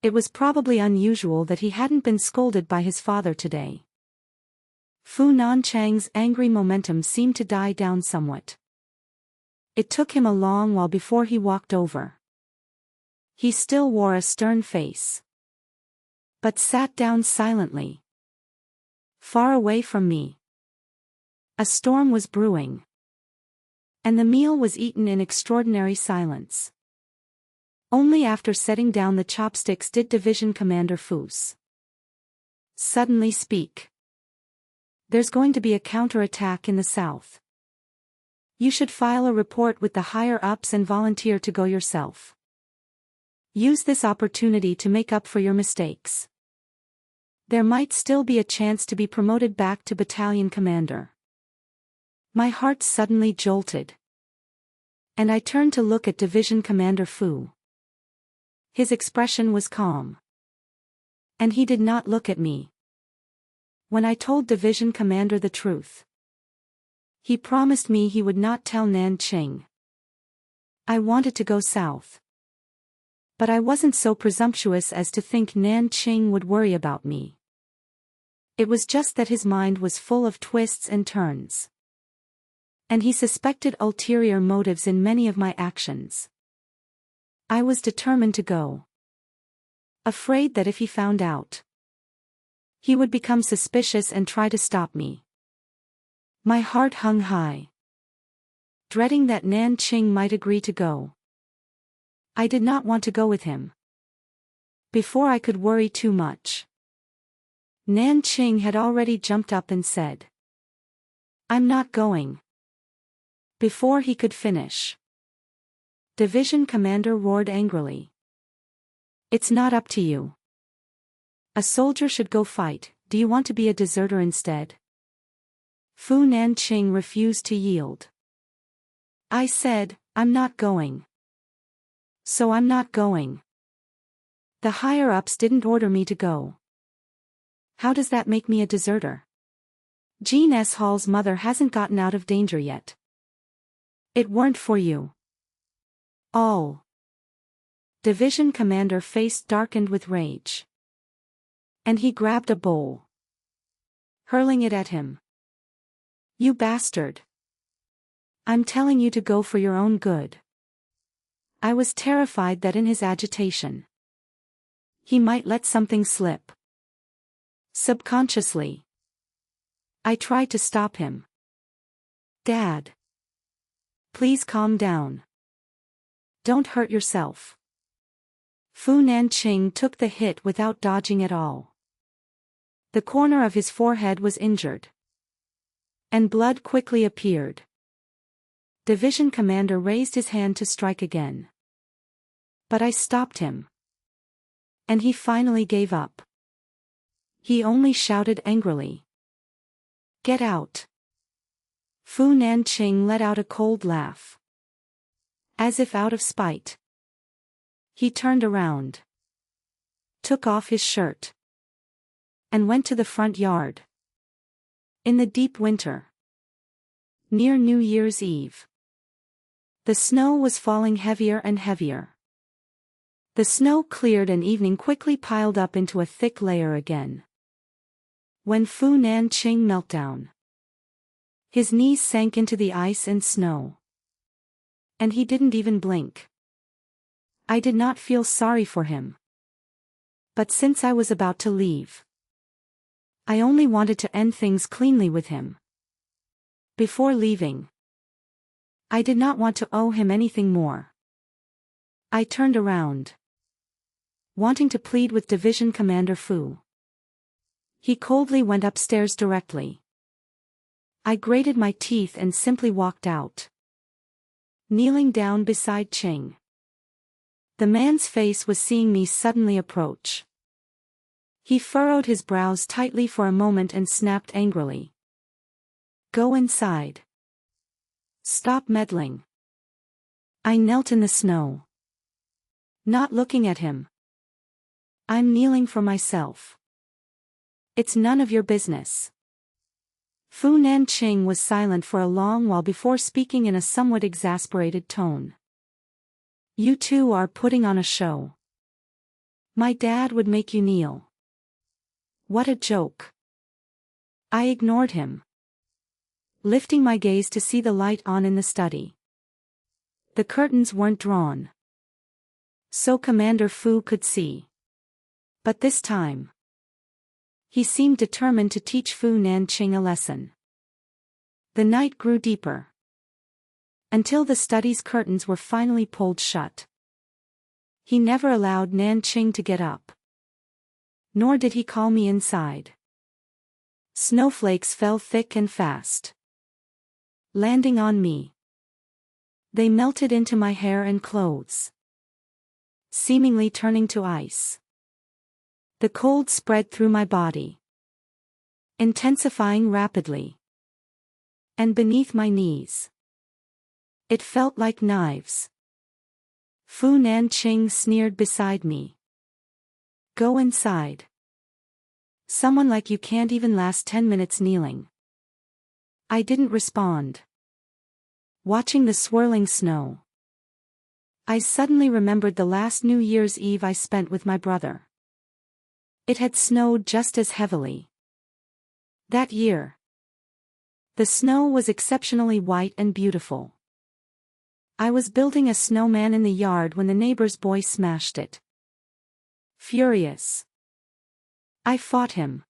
It was probably unusual that he hadn't been scolded by his father today. Fu Nanchang's angry momentum seemed to die down somewhat. It took him a long while before he walked over. He still wore a stern face, but sat down silently, far away from me. A storm was brewing, and the meal was eaten in extraordinary silence. Only after setting down the chopsticks did Division Commander Fu's suddenly speak. There's going to be a counterattack in the south. You should file a report with the higher-ups and volunteer to go yourself. Use this opportunity to make up for your mistakes. There might still be a chance to be promoted back to battalion commander. My heart suddenly jolted, and I turned to look at Division Commander Fu. His expression was calm, and he did not look at me. When I told Division Commander the truth, he promised me he would not tell Nanching. I wanted to go south, but I wasn't so presumptuous as to think Nanching would worry about me. It was just that his mind was full of twists and turns, and he suspected ulterior motives in many of my actions. I was determined to go, afraid that if he found out, he would become suspicious and try to stop me. My heart hung high, dreading that Nanching might agree to go. I did not want to go with him. Before I could worry too much, Nanching had already jumped up and said, "I'm not going." Before he could finish, Division Commander roared angrily, "It's not up to you. A soldier should go fight. Do you want to be a deserter instead?" Fu Nanching refused to yield. I said, "I'm not going. So I'm not going. The higher-ups didn't order me to go. How does that make me a deserter? Jean S. Hall's mother hasn't gotten out of danger yet. It weren't for you all." Division Commander face darkened with rage, and he grabbed a bowl, hurling it at him. "You bastard. I'm telling you to go for your own good." I was terrified that in his agitation, he might let something slip. Subconsciously, I tried to stop him. "Dad, please calm down. Don't hurt yourself." Fu Nanching took the hit without dodging at all. The corner of his forehead was injured, and blood quickly appeared. Division Commander raised his hand to strike again, but I stopped him, and he finally gave up. He only shouted angrily, "Get out." Fu Nanching let out a cold laugh, as if out of spite. He turned around, took off his shirt, and went to the front yard. In the deep winter, near New Year's Eve, the snow was falling heavier and heavier. The snow cleared and evening quickly piled up into a thick layer again. When Fu Nanching knelt down, his knees sank into the ice and snow, and he didn't even blink. I did not feel sorry for him, but since I was about to leave, I only wanted to end things cleanly with him. Before leaving, I did not want to owe him anything more. I turned around, wanting to plead with Division Commander Fu. He coldly went upstairs directly. I grated my teeth and simply walked out, kneeling down beside Ching. The man's face was seeing me suddenly approach. He furrowed his brows tightly for a moment and snapped angrily, "Go inside. Stop meddling." I knelt in the snow, not looking at him. "I'm kneeling for myself. It's none of your business." Fu Nanching was silent for a long while before speaking in a somewhat exasperated tone. You two are putting on a show. My dad would make you kneel. What a joke. I ignored him, lifting my gaze to see the light on in the study. The curtains weren't drawn, so Commander Fu could see. But this time, he seemed determined to teach Fu Nanqing a lesson. The night grew deeper, until the study's curtains were finally pulled shut. He never allowed Nanqing to get up, nor did he call me inside. Snowflakes fell thick and fast, landing on me. They melted into my hair and clothes, seemingly turning to ice. The cold spread through my body, intensifying rapidly. And beneath my knees, it felt like knives. Fu Nanqing sneered beside me. Go inside. Someone like you can't even last 10 minutes kneeling. I didn't respond, watching the swirling snow. I suddenly remembered the last New Year's Eve I spent with my brother. It had snowed just as heavily that year. The snow was exceptionally white and beautiful. I was building a snowman in the yard when the neighbor's boy smashed it. Furious, I fought him,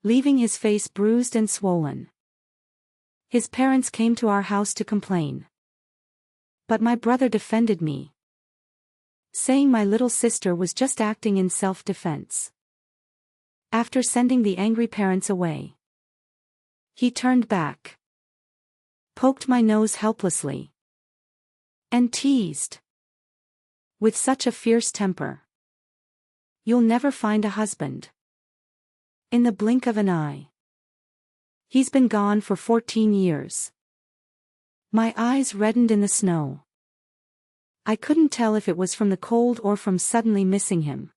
leaving his face bruised and swollen. His parents came to our house to complain, but my brother defended me, saying my little sister was just acting in self-defense. After sending the angry parents away, he turned back, poked my nose helplessly, and teased with such a fierce temper. You'll never find a husband. In the blink of an eye. He's been gone for 14 years. My eyes reddened in the snow. I couldn't tell if it was from the cold or from suddenly missing him.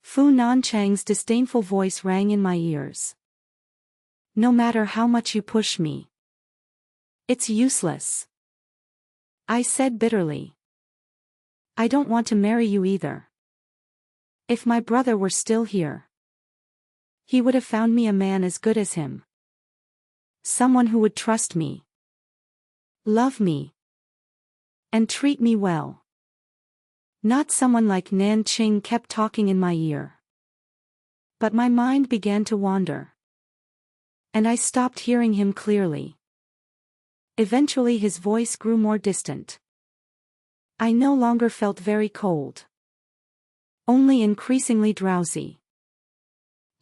Fu Nanchang's disdainful voice rang in my ears. No matter how much you push me, it's useless, I said bitterly. I don't want to marry you either. If my brother were still here, he would have found me a man as good as him. Someone who would trust me, love me, and treat me well. Not someone like Nanqing kept talking in my ear. But my mind began to wander, and I stopped hearing him clearly. Eventually his voice grew more distant. I no longer felt very cold, only increasingly drowsy.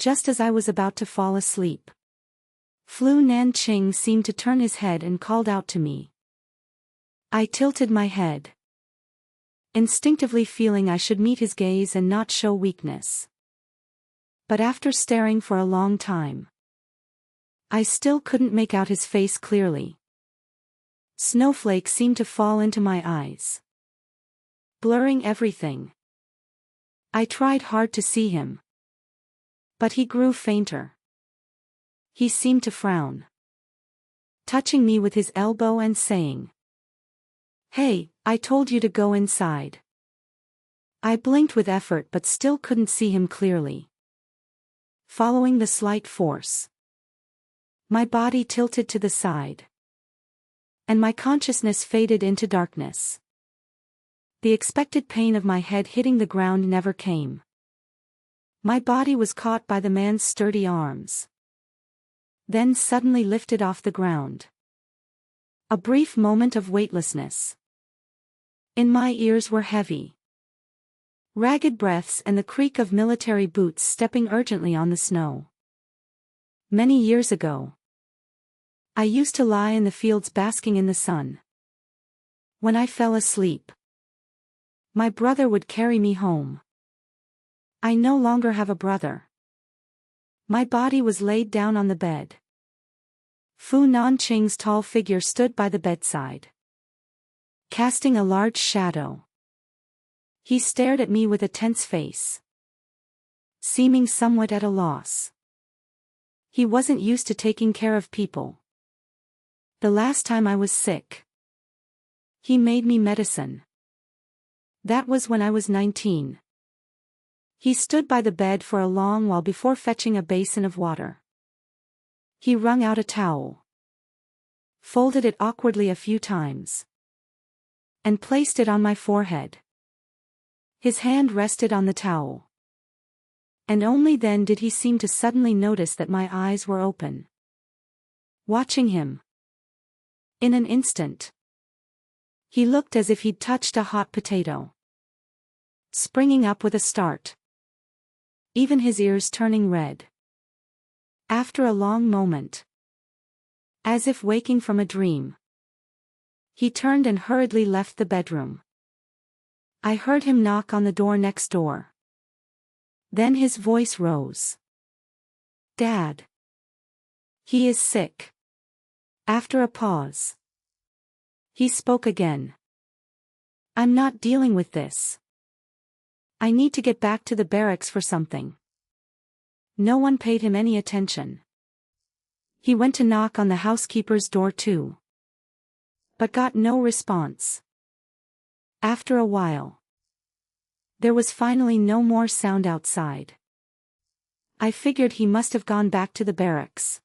Just as I was about to fall asleep, Fu Nanqing seemed to turn his head and called out to me. I tilted my head, instinctively feeling I should meet his gaze and not show weakness. But after staring for a long time, I still couldn't make out his face clearly. Snowflakes seemed to fall into my eyes, blurring everything. I tried hard to see him, but he grew fainter. He seemed to frown, touching me with his elbow and saying, Hey, I told you to go inside. I blinked with effort but still couldn't see him clearly. Following the slight force, my body tilted to the side, and my consciousness faded into darkness. The expected pain of my head hitting the ground never came. My body was caught by the man's sturdy arms, then suddenly lifted off the ground. A brief moment of weightlessness. In my ears were heavy, ragged breaths and the creak of military boots stepping urgently on the snow. Many years ago, I used to lie in the fields basking in the sun. When I fell asleep, my brother would carry me home. I no longer have a brother. My body was laid down on the bed. Fu Nanqing's tall figure stood by the bedside, casting a large shadow. He stared at me with a tense face, seeming somewhat at a loss. He wasn't used to taking care of people. The last time I was sick, he made me medicine. That was when I was 19. He stood by the bed for a long while before fetching a basin of water. He wrung out a towel, folded it awkwardly a few times, and placed it on my forehead. His hand rested on the towel. And only then did he seem to suddenly notice that my eyes were open, watching him. In an instant, he looked as if he'd touched a hot potato, springing up with a start, even his ears turning red. After a long moment, as if waking from a dream, he turned and hurriedly left the bedroom. I heard him knock on the door next door. Then his voice rose. "Dad. He is sick." After a pause, he spoke again. "I'm not dealing with this. I need to get back to the barracks for something." No one paid him any attention. He went to knock on the housekeeper's door too, but got no response. After a while, there was finally no more sound outside. I figured he must have gone back to the barracks.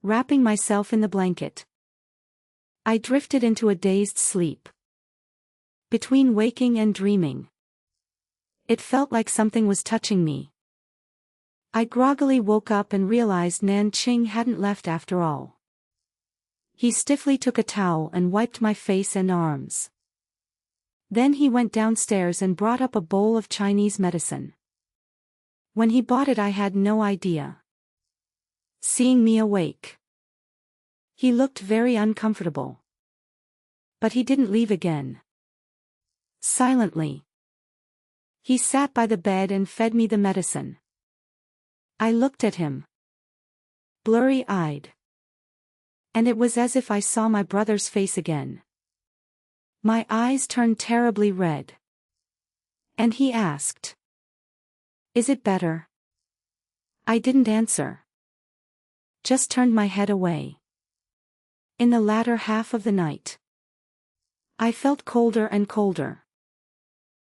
Wrapping myself in the blanket, I drifted into a dazed sleep. Between waking and dreaming, it felt like something was touching me. I groggily woke up and realized Nanqing hadn't left after all. He stiffly took a towel and wiped my face and arms. Then he went downstairs and brought up a bowl of Chinese medicine. When he bought it, I had no idea. Seeing me awake, he looked very uncomfortable. But he didn't leave again. Silently, he sat by the bed and fed me the medicine. I looked at him, blurry-eyed, and it was as if I saw my brother's face again. My eyes turned terribly red. And he asked, "Is it better?" I didn't answer, just turned my head away. In the latter half of the night, I felt colder and colder.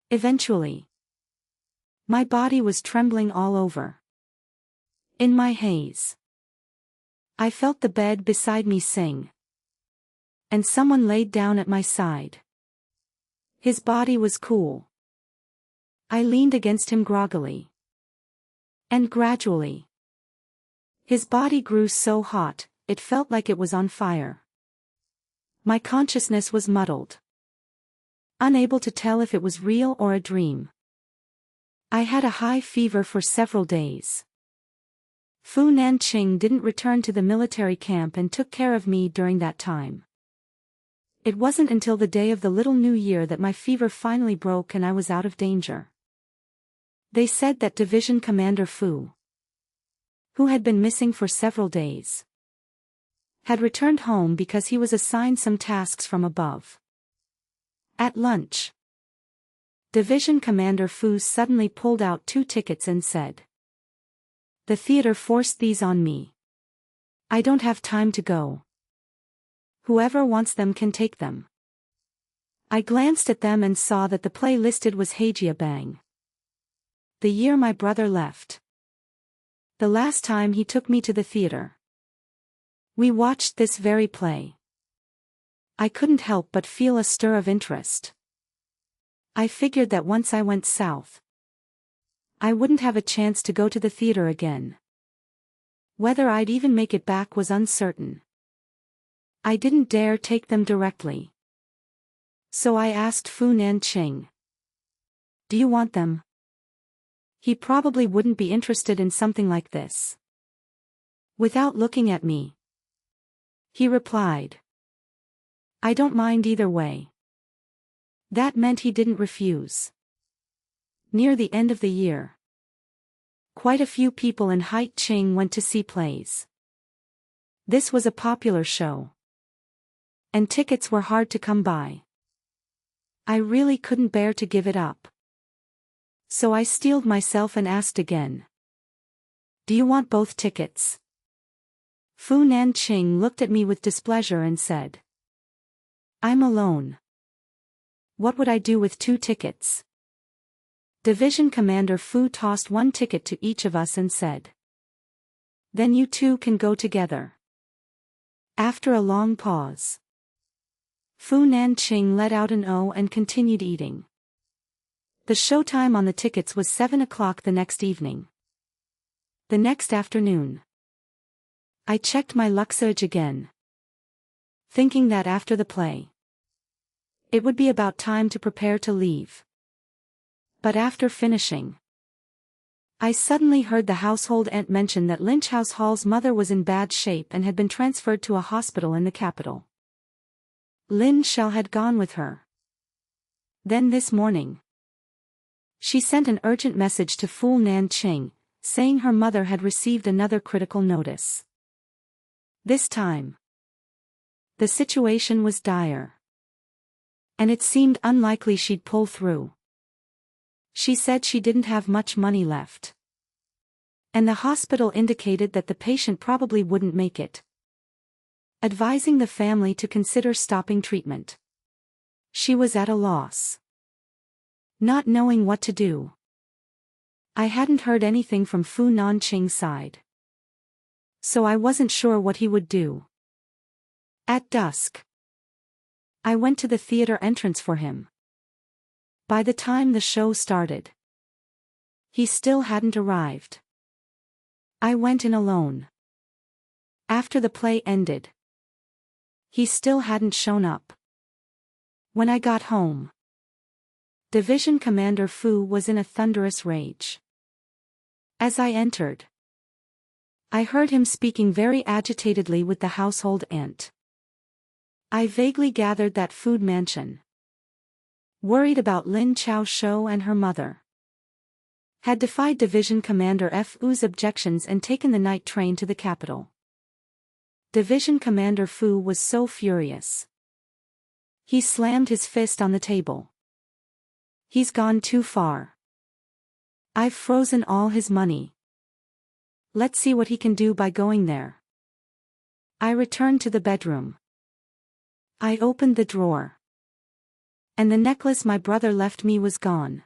Eventually, my body was trembling all over. In my haze, I felt the bed beside me sing, and someone laid down at my side. His body was cool. I leaned against him groggily. And gradually, his body grew so hot, it felt like it was on fire. My consciousness was muddled, unable to tell if it was real or a dream. I had a high fever for several days. Fu Nanqing didn't return to the military camp and took care of me during that time. It wasn't until the day of the Little New Year that my fever finally broke and I was out of danger. They said that Division Commander Fu, who had been missing for several days, had returned home because he was assigned some tasks from above. At lunch, Division Commander Fu suddenly pulled out 2 tickets and said, "The theater forced these on me. I don't have time to go. Whoever wants them can take them." I glanced at them and saw that the play listed was Heijia Bang, the year my brother left. The last time he took me to the theater. We watched this very play. I couldn't help but feel a stir of interest. I figured that once I went south, I wouldn't have a chance to go to the theater again. Whether I'd even make it back was uncertain. I didn't dare take them directly. So I asked Fu Nanqing, "Do you want them?" He probably wouldn't be interested in something like this. Without looking at me, he replied, "I don't mind either way." That meant he didn't refuse. Near the end of the year, quite a few people in Haicheng went to see plays. This was a popular show, and tickets were hard to come by. I really couldn't bear to give it up. So I steeled myself and asked again, "Do you want both tickets?" Fu Nanqing looked at me with displeasure and said, "I'm alone. What would I do with 2 tickets? Division Commander Fu tossed 1 ticket to each of us and said, "Then you 2 can go together." After a long pause, Fu Nanqing let out an "oh" and continued eating. The showtime on the tickets was 7 o'clock the next evening. The next afternoon, I checked my luggage again, thinking that after the play, it would be about time to prepare to leave. But after finishing, I suddenly heard the household aunt mention that Lynch House Hall's mother was in bad shape and had been transferred to a hospital in the capital. Lin Xiao had gone with her. Then this morning, she sent an urgent message to Fu Nanqing, saying her mother had received another critical notice. This time, the situation was dire, and it seemed unlikely she'd pull through. She said she didn't have much money left, and the hospital indicated that the patient probably wouldn't make it, advising the family to consider stopping treatment. She was at a loss, not knowing what to do. I hadn't heard anything from Fu Nanqing's side, so I wasn't sure what he would do. At dusk, I went to the theater entrance for him. By the time the show started, he still hadn't arrived. I went in alone. After the play ended, he still hadn't shown up. When I got home, Division Commander Fu was in a thunderous rage. As I entered, I heard him speaking very agitatedly with the household aunt. I vaguely gathered that Food Mansion, worried about Lin Xiao's show and her mother, had defied Division Commander Fu's objections and taken the night train to the capital. Division Commander Fu was so furious. He slammed his fist on the table. He's gone too far. I've frozen all his money. Let's see what he can do by going there. I returned to the bedroom. I opened the drawer, and the necklace my brother left me was gone.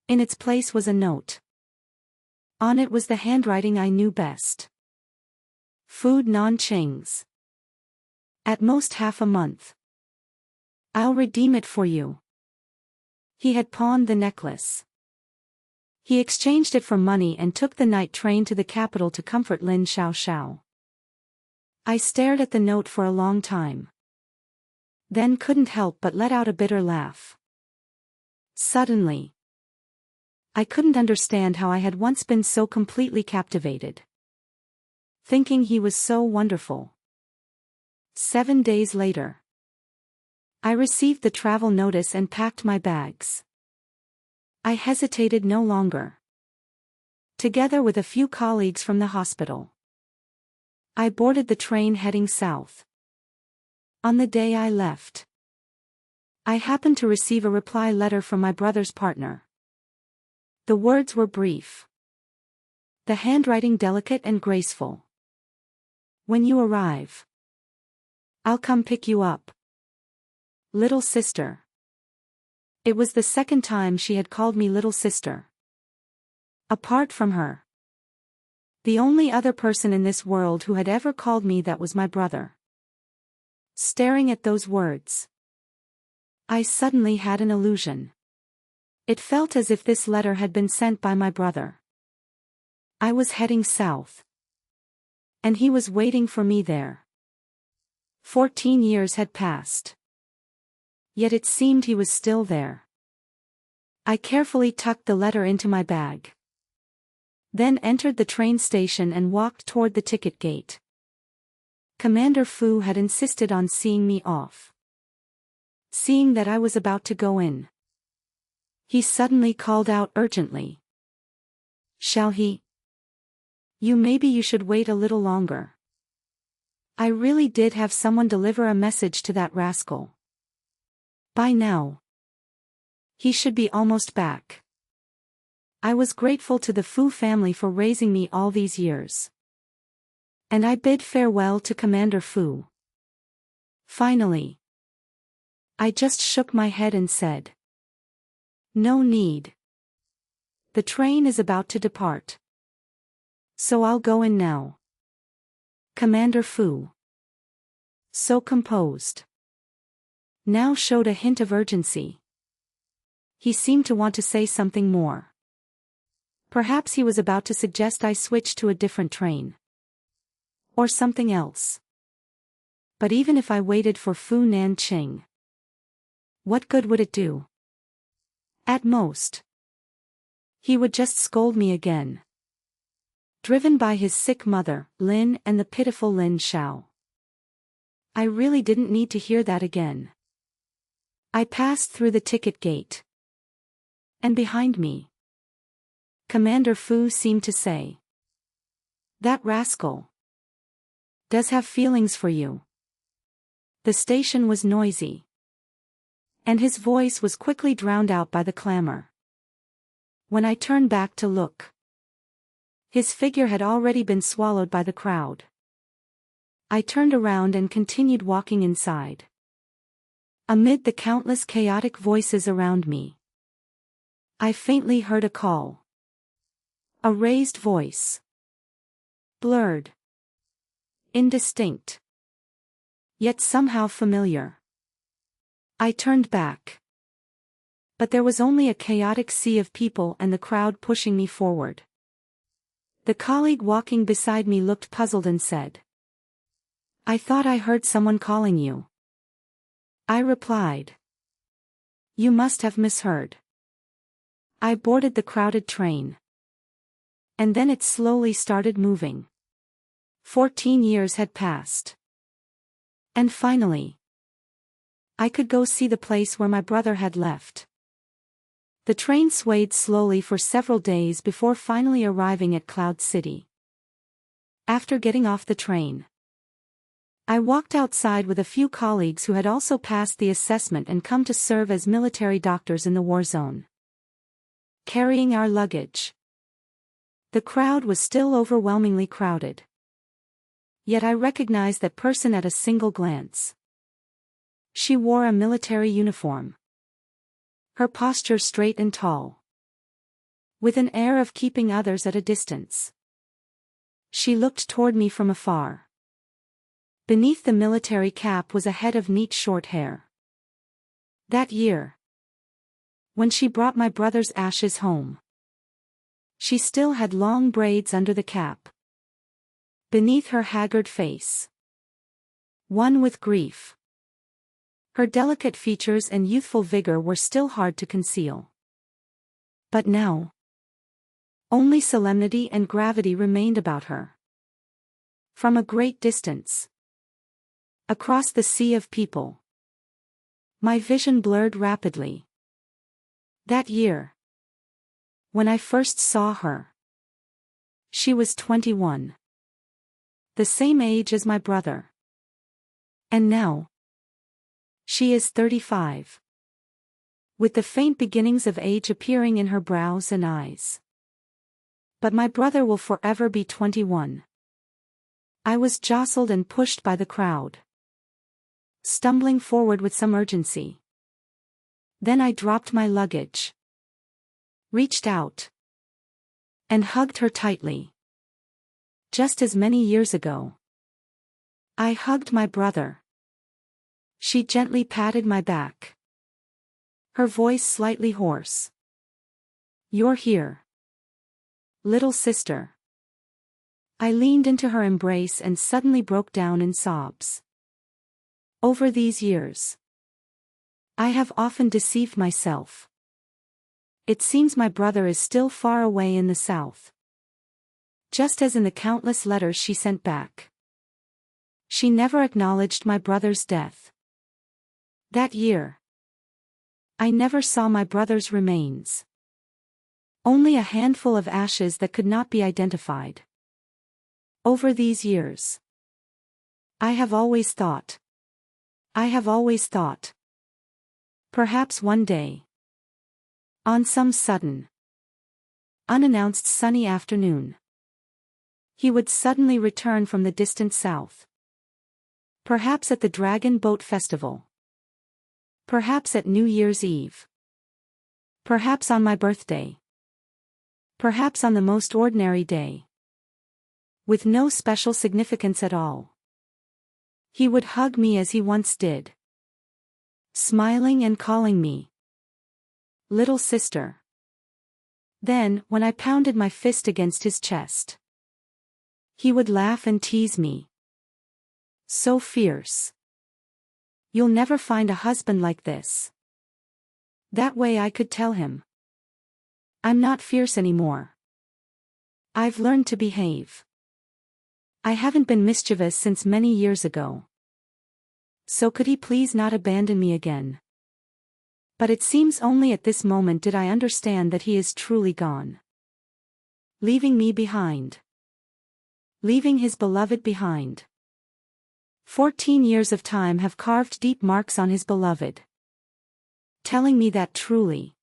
In its place was a note. On it was the handwriting I knew best. Fu Nanqing's. At most half a month. I'll redeem it for you. He had pawned the necklace. He exchanged it for money and took the night train to the capital to comfort Lin Xiao. I stared at the note for a long time, then couldn't help but let out a bitter laugh. Suddenly, I couldn't understand how I had once been so completely captivated, thinking he was so wonderful. 7 days later, I received the travel notice and packed my bags. I hesitated no longer. Together with a few colleagues from the hospital, I boarded the train heading south. On the day I left, I happened to receive a reply letter from my brother's partner. The words were brief, the handwriting delicate and graceful. "When you arrive, I'll come pick you up. Little sister." It was the second time she had called me little sister. Apart from her, the only other person in this world who had ever called me that was my brother. Staring at those words, I suddenly had an illusion. It felt as if this letter had been sent by my brother. I was heading south, and he was waiting for me there. 14 years had passed. Yet it seemed he was still there. I carefully tucked the letter into my bag, then entered the train station and walked toward the ticket gate. Commander Fu had insisted on seeing me off. Seeing that I was about to go in, he suddenly called out urgently, "Shall he? Maybe you should wait a little longer. I really did have someone deliver a message to that rascal. By now, he should be almost back." I was grateful to the Fu family for raising me all these years, and I bid farewell to Commander Fu. Finally, I just shook my head and said, "No need. The train is about to depart. So I'll go in now." Commander Fu, so composed, now showed a hint of urgency. He seemed to want to say something more. Perhaps he was about to suggest I switch to a different train. Or something else. But even if I waited for Fu Nanqing, what good would it do? At most, he would just scold me again. Driven by his sick mother, Lin, and the pitiful Lin Xiao. I really didn't need to hear that again. I passed through the ticket gate. And behind me, Commander Fu seemed to say, "That rascal does have feelings for you." The station was noisy, and his voice was quickly drowned out by the clamor. When I turned back to look, his figure had already been swallowed by the crowd. I turned around and continued walking inside. Amid the countless chaotic voices around me, I faintly heard a call. A raised voice. Blurred. Indistinct. Yet somehow familiar. I turned back. But there was only a chaotic sea of people and the crowd pushing me forward. The colleague walking beside me looked puzzled and said, "I thought I heard someone calling you." I replied, "You must have misheard." I boarded the crowded train. And then it slowly started moving. 14 years had passed. And finally, I could go see the place where my brother had left. The train swayed slowly for several days before finally arriving at Cloud City. After getting off the train, I walked outside with a few colleagues who had also passed the assessment and come to serve as military doctors in the war zone. Carrying our luggage. The crowd was still overwhelmingly crowded. Yet I recognized that person at a single glance. She wore a military uniform. Her posture straight and tall. With an air of keeping others at a distance. She looked toward me from afar. Beneath the military cap was a head of neat short hair. That year, when she brought my brother's ashes home, she still had long braids under the cap. Beneath her haggard face, one with grief, her delicate features and youthful vigor were still hard to conceal. But now, only solemnity and gravity remained about her. From a great distance, across the sea of people, my vision blurred rapidly. That year, when I first saw her, she was 21. The same age as my brother. And now, she is 35. With the faint beginnings of age appearing in her brows and eyes. But my brother will forever be 21. I was jostled and pushed by the crowd, stumbling forward with some urgency. Then I dropped my luggage, reached out, and hugged her tightly. Just as many years ago, I hugged my brother. She gently patted my back, her voice slightly hoarse. "You're here, little sister." I leaned into her embrace and suddenly broke down in sobs. Over these years, I have often deceived myself. It seems my brother is still far away in the south. Just as in the countless letters she sent back. She never acknowledged my brother's death. That year, I never saw my brother's remains. Only a handful of ashes that could not be identified. Over these years, I have always thought. Perhaps one day, on some sudden, unannounced sunny afternoon, he would suddenly return from the distant south. Perhaps at the Dragon Boat Festival. Perhaps at New Year's Eve. Perhaps on my birthday. Perhaps on the most ordinary day. With no special significance at all. He would hug me as he once did. Smiling and calling me little sister. Then, when I pounded my fist against his chest, he would laugh and tease me. So fierce. You'll never find a husband like this. That way I could tell him. I'm not fierce anymore. I've learned to behave. I haven't been mischievous since many years ago. So could he please not abandon me again? But it seems only at this moment did I understand that he is truly gone. Leaving me behind. Leaving his beloved behind. 14 years of time have carved deep marks on his beloved. Telling me that truly.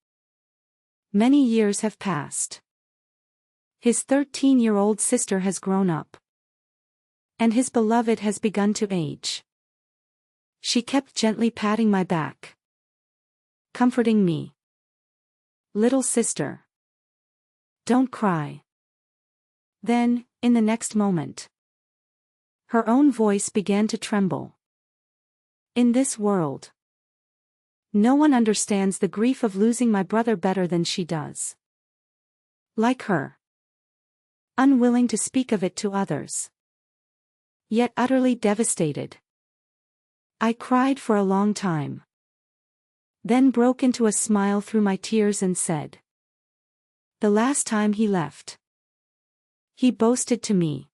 Many years have passed. His 13-year-old sister has grown up. And his beloved has begun to age. She kept gently patting my back. Comforting me. Little sister. Don't cry. Then, in the next moment, her own voice began to tremble. In this world, no one understands the grief of losing my brother better than she does. Like her. Unwilling to speak of it to others. Yet utterly devastated. I cried for a long time. Then broke into a smile through my tears and said. The last time he left. He boasted to me.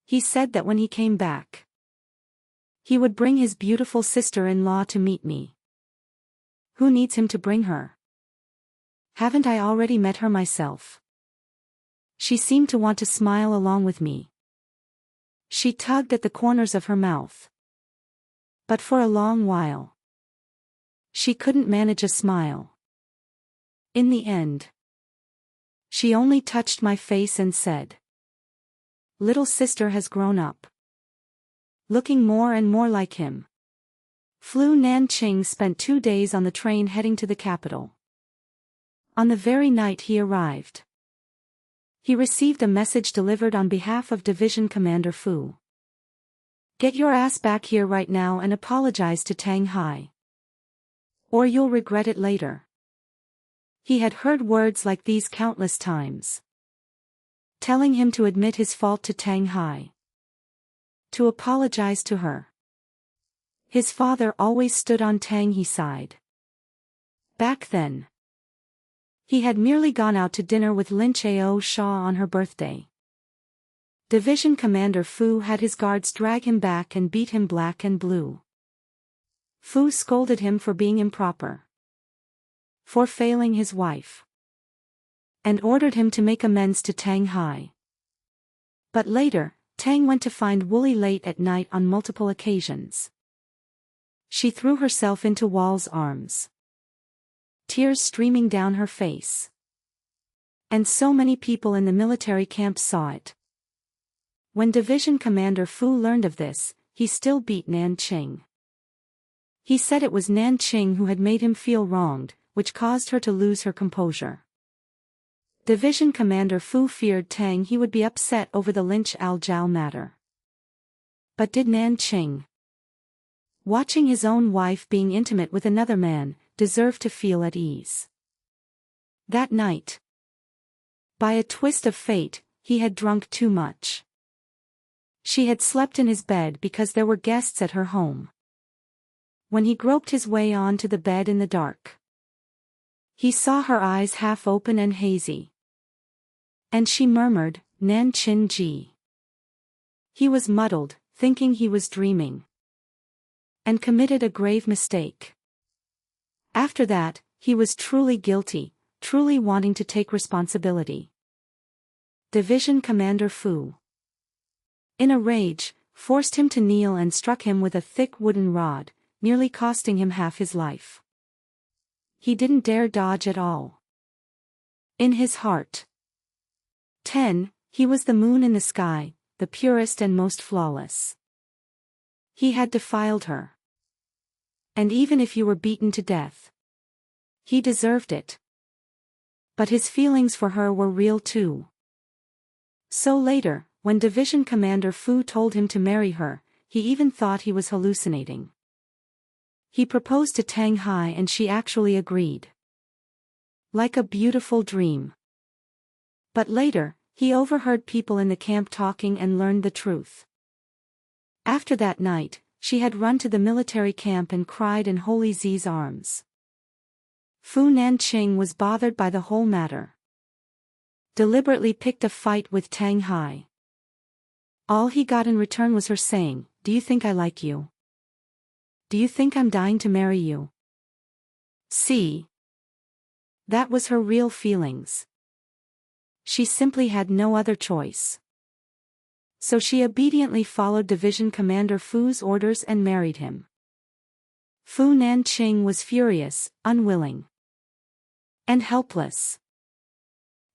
He said that when he came back, he would bring his beautiful sister-in-law to meet me. Who needs him to bring her? Haven't I already met her myself? She seemed to want to smile along with me. She tugged at the corners of her mouth. But for a long while, she couldn't manage a smile. In the end, she only touched my face and said, Little sister has grown up. Looking more and more like him. Flu Nanqing spent 2 days on the train heading to the capital. On the very night he arrived, he received a message delivered on behalf of Division Commander Fu. Get your ass back here right now and apologize to Tang Hai. Or you'll regret it later. He had heard words like these countless times. Telling him to admit his fault to Tang Hai. To apologize to her. His father always stood on Tang Hei's side. Back then, he had merely gone out to dinner with Lin Chao Shaw on her birthday. Division Commander Fu had his guards drag him back and beat him black and blue. Fu scolded him for being improper. For failing his wife. And ordered him to make amends to Tang Hai. But later, Tang went to find Wooly late at night on multiple occasions. She threw herself into Wall's arms. Tears streaming down her face. And so many people in the military camp saw it. When Division Commander Fu learned of this, he still beat Nanqing. He said it was Nanqing who had made him feel wronged, which caused her to lose her composure. Division Commander Fu feared Tang he would be upset over the Lynch Al-Jiao matter. But did Nanqing, watching his own wife being intimate with another man, deserve to feel at ease? That night, by a twist of fate, he had drunk too much. She had slept in his bed because there were guests at her home. When he groped his way on to the bed in the dark, he saw her eyes half open and hazy. And she murmured, Nanqing Ji. He was muddled, thinking he was dreaming. And committed a grave mistake. After that, he was truly guilty, truly wanting to take responsibility. Division Commander Fu, in a rage, forced him to kneel and struck him with a thick wooden rod, nearly costing him half his life. He didn't dare dodge at all. In his heart. 10. He was the moon in the sky, the purest and most flawless. He had defiled her. And even if you were beaten to death, he deserved it. But his feelings for her were real too. So later, when Division Commander Fu told him to marry her, he even thought he was hallucinating. He proposed to Tang Hai and she actually agreed. Like a beautiful dream. But later, he overheard people in the camp talking and learned the truth. After that night, she had run to the military camp and cried in Holy Z's arms. Fu Nanqing was bothered by the whole matter. Deliberately picked a fight with Tang Hai. All he got in return was her saying, "Do you think I like you? Do you think I'm dying to marry you?" See? That was her real feelings. She simply had no other choice. So she obediently followed Division Commander Fu's orders and married him. Fu Nanqing was furious, unwilling, and helpless.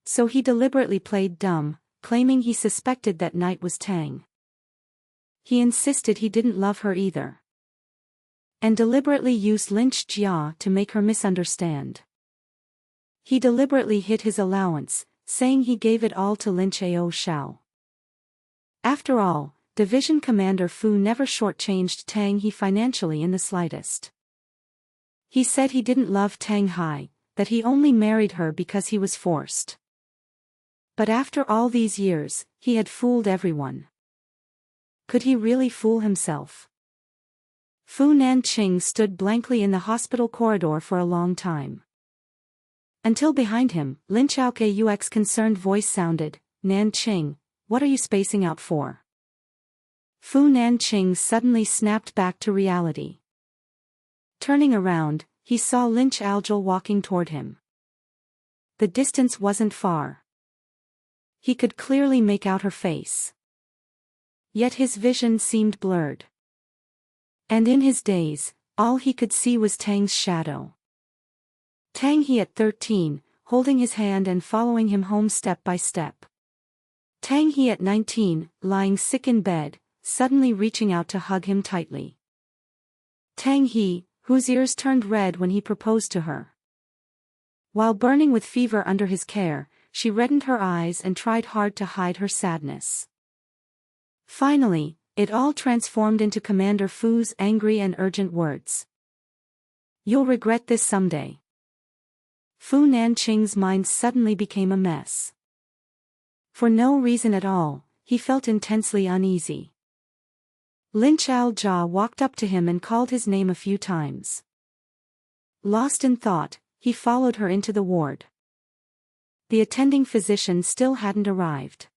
So he deliberately played dumb, claiming he suspected that night was Tang. He insisted he didn't love her either. And deliberately used Lynch Jia to make her misunderstand. He deliberately hid his allowance, saying he gave it all to Lynch Ao Shao. After all, Division Commander Fu never shortchanged Tang He financially in the slightest. He said he didn't love Tang Hai, that he only married her because he was forced. But after all these years, he had fooled everyone. Could he really fool himself? Fu Nanqing stood blankly in the hospital corridor for a long time. Until behind him, Lin Chao's concerned voice sounded, "Nanqing, what are you spacing out for?" Fu Nanqing suddenly snapped back to reality. Turning around, he saw Lin Chaojul walking toward him. The distance wasn't far. He could clearly make out her face. Yet his vision seemed blurred. And in his daze, all he could see was Tang's shadow. Tang He at 13, holding his hand and following him home step by step. Tang He at 19, lying sick in bed, suddenly reaching out to hug him tightly. Tang He, whose ears turned red when he proposed to her. While burning with fever under his care, she reddened her eyes and tried hard to hide her sadness. Finally, it all transformed into Commander Fu's angry and urgent words. "You'll regret this someday." Fu Nanqing's mind suddenly became a mess. For no reason at all, he felt intensely uneasy. Lin Chaojia walked up to him and called his name a few times. Lost in thought, he followed her into the ward. The attending physician still hadn't arrived.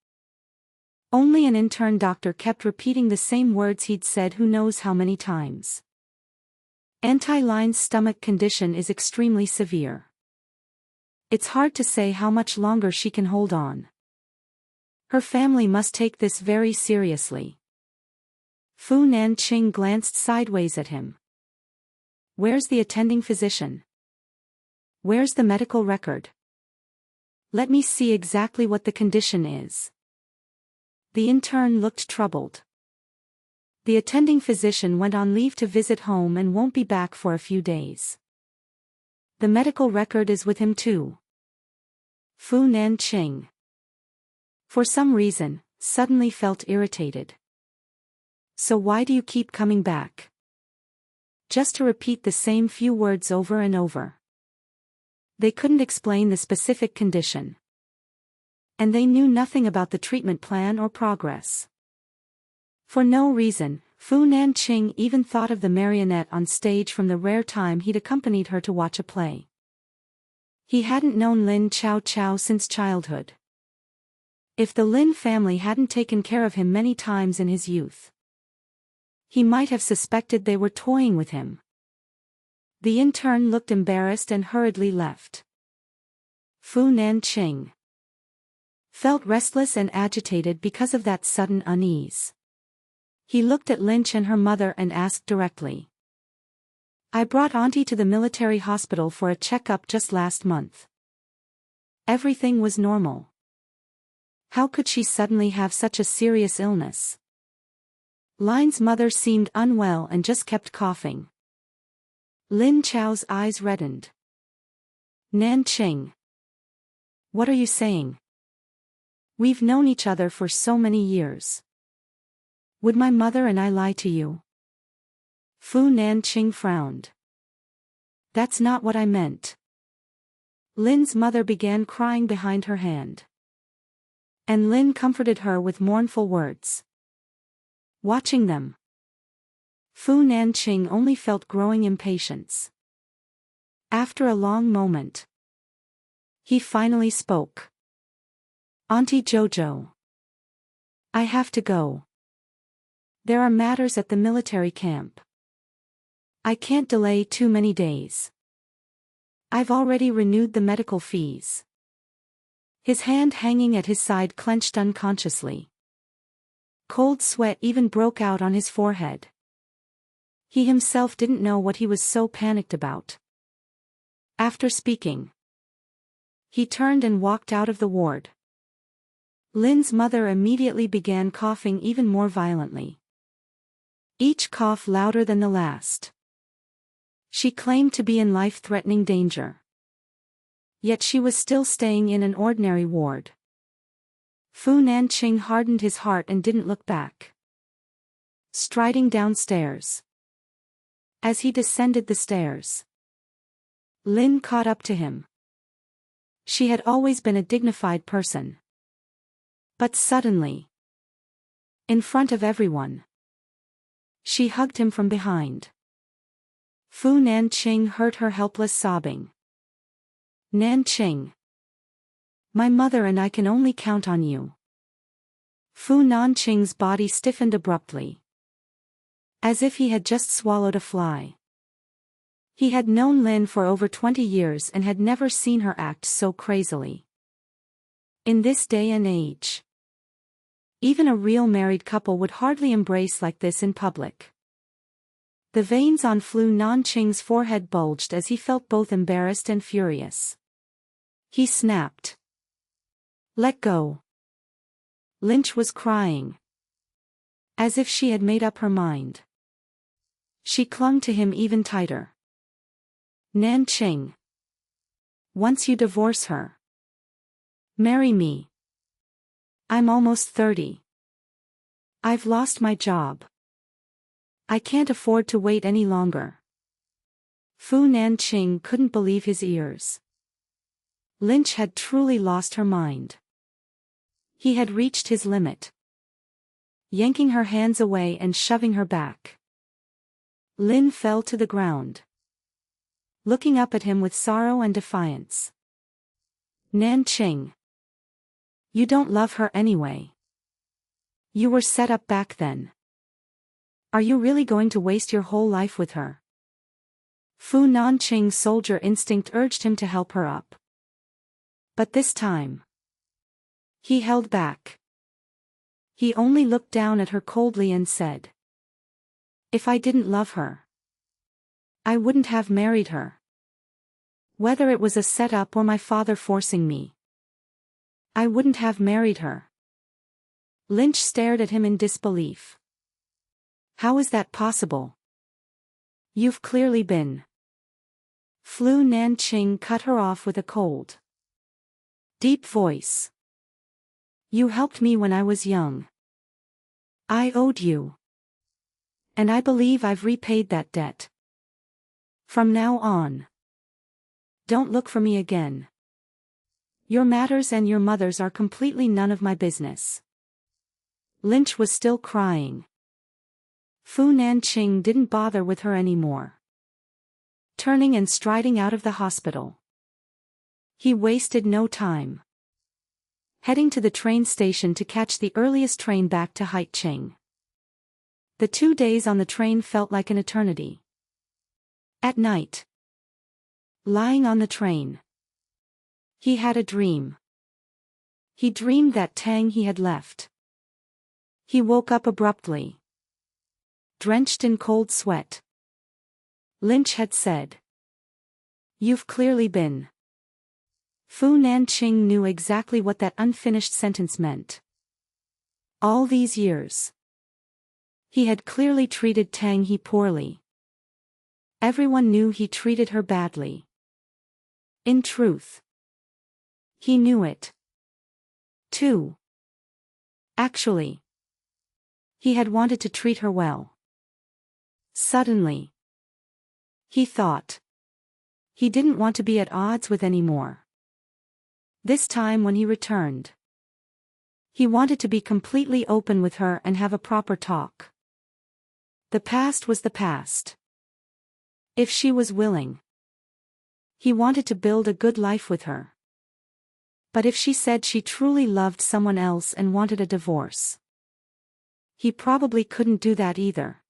Only an intern doctor kept repeating the same words he'd said who knows how many times. Anti-Line's stomach condition is extremely severe. It's hard to say how much longer she can hold on. Her family must take this very seriously. Fu Nanqing glanced sideways at him. Where's the attending physician? Where's the medical record? Let me see exactly what the condition is. The intern looked troubled. The attending physician went on leave to visit home and won't be back for a few days. The medical record is with him too. Fu Nanqing, for some reason, suddenly felt irritated. So why do you keep coming back? Just to repeat the same few words over and over. They couldn't explain the specific condition. And they knew nothing about the treatment plan or progress. For no reason, Fu Nanqing even thought of the marionette on stage from the rare time he'd accompanied her to watch a play. He hadn't known Lin Chao since childhood. If the Lin family hadn't taken care of him many times in his youth, he might have suspected they were toying with him. The intern looked embarrassed and hurriedly left. Fu Nanqing felt restless and agitated because of that sudden unease. He looked at Lynch and her mother and asked directly. "I brought Auntie to the military hospital for a checkup just last month. Everything was normal. How could she suddenly have such a serious illness?" Line's mother seemed unwell and just kept coughing. Lin Chao's eyes reddened. Nanqing. What are you saying? We've known each other for so many years. Would my mother and I lie to you? Fu Nanqing frowned. That's not what I meant. Lin's mother began crying behind her hand. And Lin comforted her with mournful words. Watching them, Fu Nanqing only felt growing impatience. After a long moment, he finally spoke. Auntie Jojo. I have to go. There are matters at the military camp. I can't delay too many days. I've already renewed the medical fees. His hand hanging at his side clenched unconsciously. Cold sweat even broke out on his forehead. He himself didn't know what he was so panicked about. After speaking, he turned and walked out of the ward. Lin's mother immediately began coughing even more violently. Each cough louder than the last. She claimed to be in life-threatening danger. Yet she was still staying in an ordinary ward. Fu Nanqing hardened his heart and didn't look back. Striding downstairs. As he descended the stairs, Lin caught up to him. She had always been a dignified person. But suddenly, in front of everyone, she hugged him from behind. Fu Nanqing heard her helpless sobbing. Nanqing. My mother and I can only count on you. Fu Nanqing's body stiffened abruptly. As if he had just swallowed a fly. He had known Lin for over 20 years and had never seen her act so crazily. In this day and age, even a real married couple would hardly embrace like this in public. The veins on Fu Nanqing's forehead bulged as he felt both embarrassed and furious. He snapped. Let go. Lynch was crying. As if she had made up her mind. She clung to him even tighter. Nanqing. Once you divorce her, marry me. I'm almost 30. I've lost my job. I can't afford to wait any longer. Fu Nanqing couldn't believe his ears. Lynch had truly lost her mind. He had reached his limit. Yanking her hands away and shoving her back, Lin fell to the ground, looking up at him with sorrow and defiance. Nanqing. You don't love her anyway. You were set up back then. Are you really going to waste your whole life with her? Fu Nanqing's soldier instinct urged him to help her up. But this time, he held back. He only looked down at her coldly and said, if I didn't love her, I wouldn't have married her. Whether it was a setup or my father forcing me, I wouldn't have married her. Lynch stared at him in disbelief. How is that possible? You've clearly been. Fu Nanqing cut her off with a cold, deep voice. You helped me when I was young. I owed you. And I believe I've repaid that debt. From now on, don't look for me again. Your matters and your mother's are completely none of my business. Lynch was still crying. Fu Nanqing didn't bother with her anymore. Turning and striding out of the hospital, he wasted no time. Heading to the train station to catch the earliest train back to Haicheng. The 2 days on the train felt like an eternity. At night, lying on the train, he had a dream. He dreamed that Tang he had left. He woke up abruptly, drenched in cold sweat. Lynch had said, "You've clearly been." Fu Nanqing knew exactly what that unfinished sentence meant. All these years, he had clearly treated Tang He poorly. Everyone knew he treated her badly. In truth, he knew it, too. Actually, he had wanted to treat her well. Suddenly, he thought, he didn't want to be at odds with anymore. This time when he returned, he wanted to be completely open with her and have a proper talk. The past was the past. If she was willing, he wanted to build a good life with her. But if she said she truly loved someone else and wanted a divorce, he probably couldn't do that either.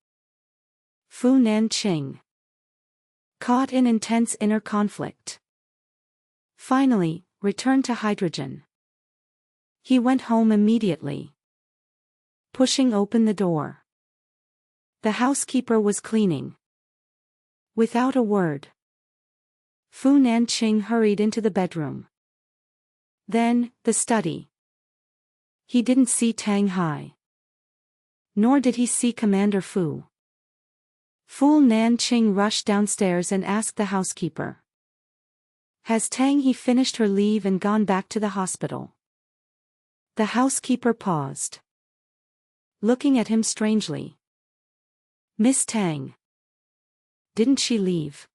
Fu Nanqing, caught in intense inner conflict, finally returned to hydrogen. He went home immediately, pushing open the door. The housekeeper was cleaning. Without a word, Fu Nanqing hurried into the bedroom. Then, the study. He didn't see Tang Hai. Nor did he see Commander Fu. Fu Nanqing rushed downstairs and asked the housekeeper, "Has Tang He finished her leave and gone back to the hospital?" The housekeeper paused, looking at him strangely. "Miss Tang. Didn't she leave?"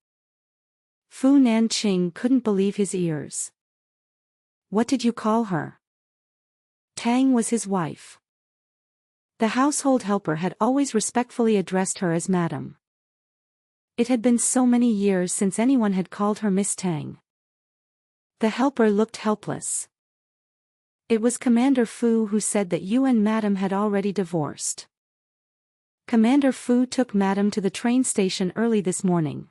Fu Nanqing couldn't believe his ears. "What did you call her?" Tang was his wife. The household helper had always respectfully addressed her as Madam. It had been so many years since anyone had called her Miss Tang. The helper looked helpless. It was Commander Fu who said that you and Madam had already divorced. Commander Fu took Madam to the train station early this morning,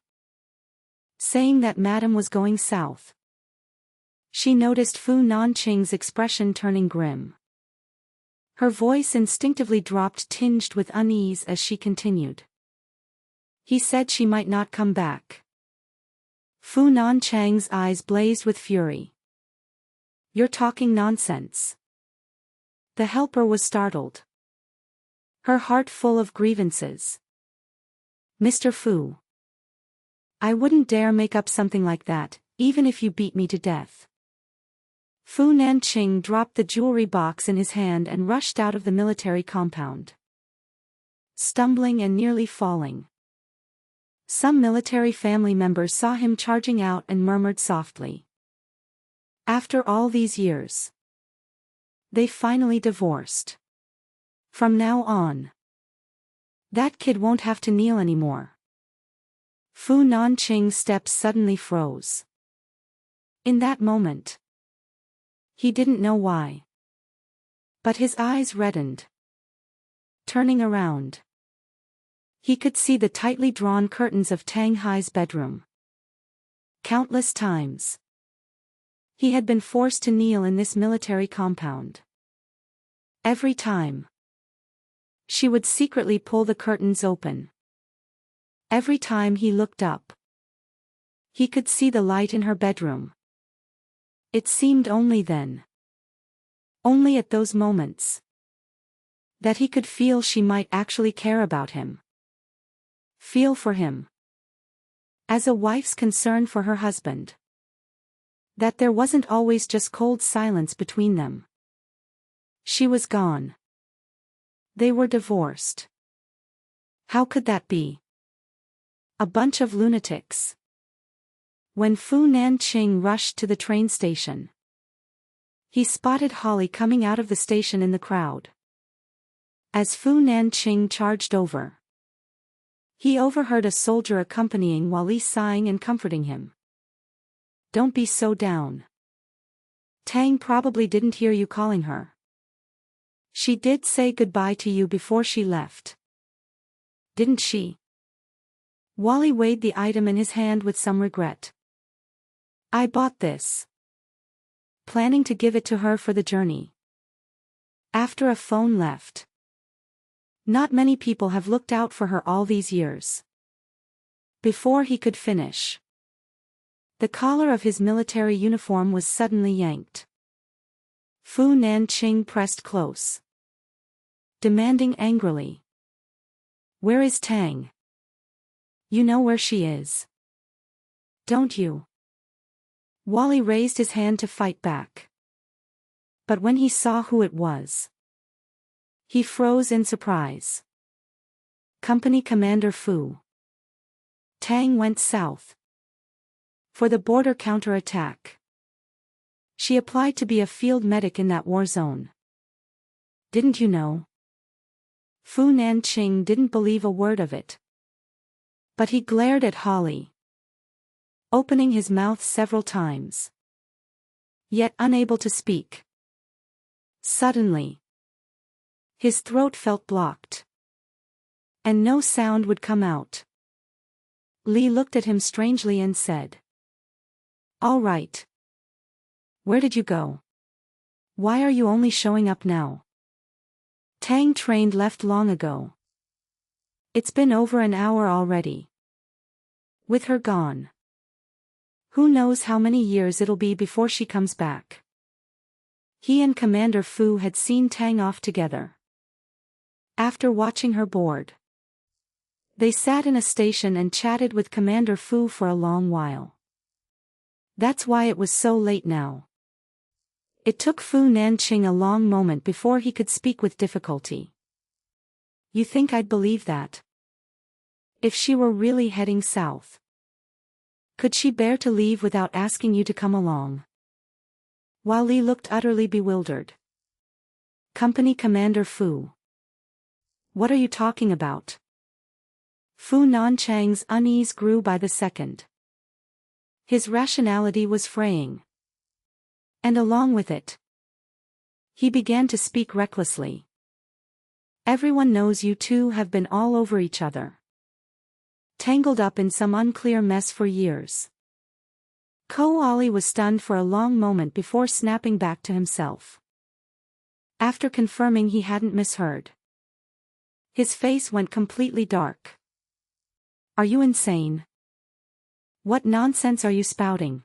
saying that Madam was going south. She noticed Fu Nanqing's expression turning grim. Her voice instinctively dropped, tinged with unease as she continued. He said she might not come back. Fu Nanqing's eyes blazed with fury. "You're talking nonsense." The helper was startled, her heart full of grievances. "Mr. Fu, I wouldn't dare make up something like that, even if you beat me to death." Fu Nanqing dropped the jewelry box in his hand and rushed out of the military compound, stumbling and nearly falling. Some military family members saw him charging out and murmured softly, "After all these years, they finally divorced. From now on, that kid won't have to kneel anymore." Fu Nanqing's steps suddenly froze. In that moment, he didn't know why, but his eyes reddened. Turning around, he could see the tightly drawn curtains of Tang Hai's bedroom. Countless times, he had been forced to kneel in this military compound. Every time, she would secretly pull the curtains open. Every time he looked up, he could see the light in her bedroom. It seemed only then, only at those moments, that he could feel she might actually care about him. Feel for him, as a wife's concern for her husband. That there wasn't always just cold silence between them. She was gone. They were divorced. How could that be? A bunch of lunatics. When Fu Nanqing rushed to the train station, he spotted Holly coming out of the station in the crowd. As Fu Nanqing charged over, he overheard a soldier accompanying Wally sighing and comforting him. "Don't be so down. Tang probably didn't hear you calling her. She did say goodbye to you before she left. Didn't she?" Wally weighed the item in his hand with some regret. "I bought this, planning to give it to her for the journey." After a phone left. Not many people have looked out for her all these years. Before he could finish, the collar of his military uniform was suddenly yanked. Fu Nanqing pressed close, demanding angrily, "Where is Tang?" You know where she is, don't you? Wally raised his hand to fight back. But when he saw who it was, he froze in surprise. Company Commander Fu. Tang went south for the border counterattack. She applied to be a field medic in that war zone. Didn't you know? Fu Nanqing didn't believe a word of it. But he glared at Holly, opening his mouth several times, yet unable to speak. Suddenly, his throat felt blocked, and no sound would come out. Li looked at him strangely and said, "All right. Where did you go? Why are you only showing up now? Tang trained left long ago. It's been over an hour already. With her gone, who knows how many years it'll be before she comes back." He and Commander Fu had seen Tang off together. After watching her board, they sat in a station and chatted with Commander Fu for a long while. That's why it was so late now. It took Fu Nanqing a long moment before he could speak with difficulty. "You think I'd believe that? If she were really heading south? Could she bear to leave without asking you to come along?" While Li looked utterly bewildered. "Company Commander Fu. What are you talking about?" Fu Nanchang's unease grew by the second. His rationality was fraying. And along with it, he began to speak recklessly. "Everyone knows you two have been all over each other, tangled up in some unclear mess for years." Ko-Ali was stunned for a long moment before snapping back to himself. After confirming he hadn't misheard, his face went completely dark. "Are you insane? What nonsense are you spouting?"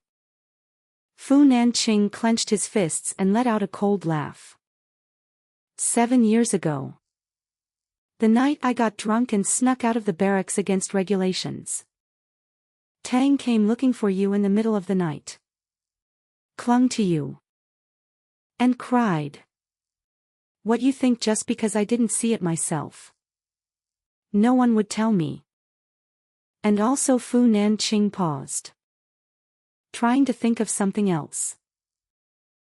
Fu Nanqing clenched his fists and let out a cold laugh. 7 years ago. The night I got drunk and snuck out of the barracks against regulations. Tang came looking for you in the middle of the night. Clung to you. And cried. What you think just because I didn't see it myself? No one would tell me. And also Fu Nanqing paused, trying to think of something else.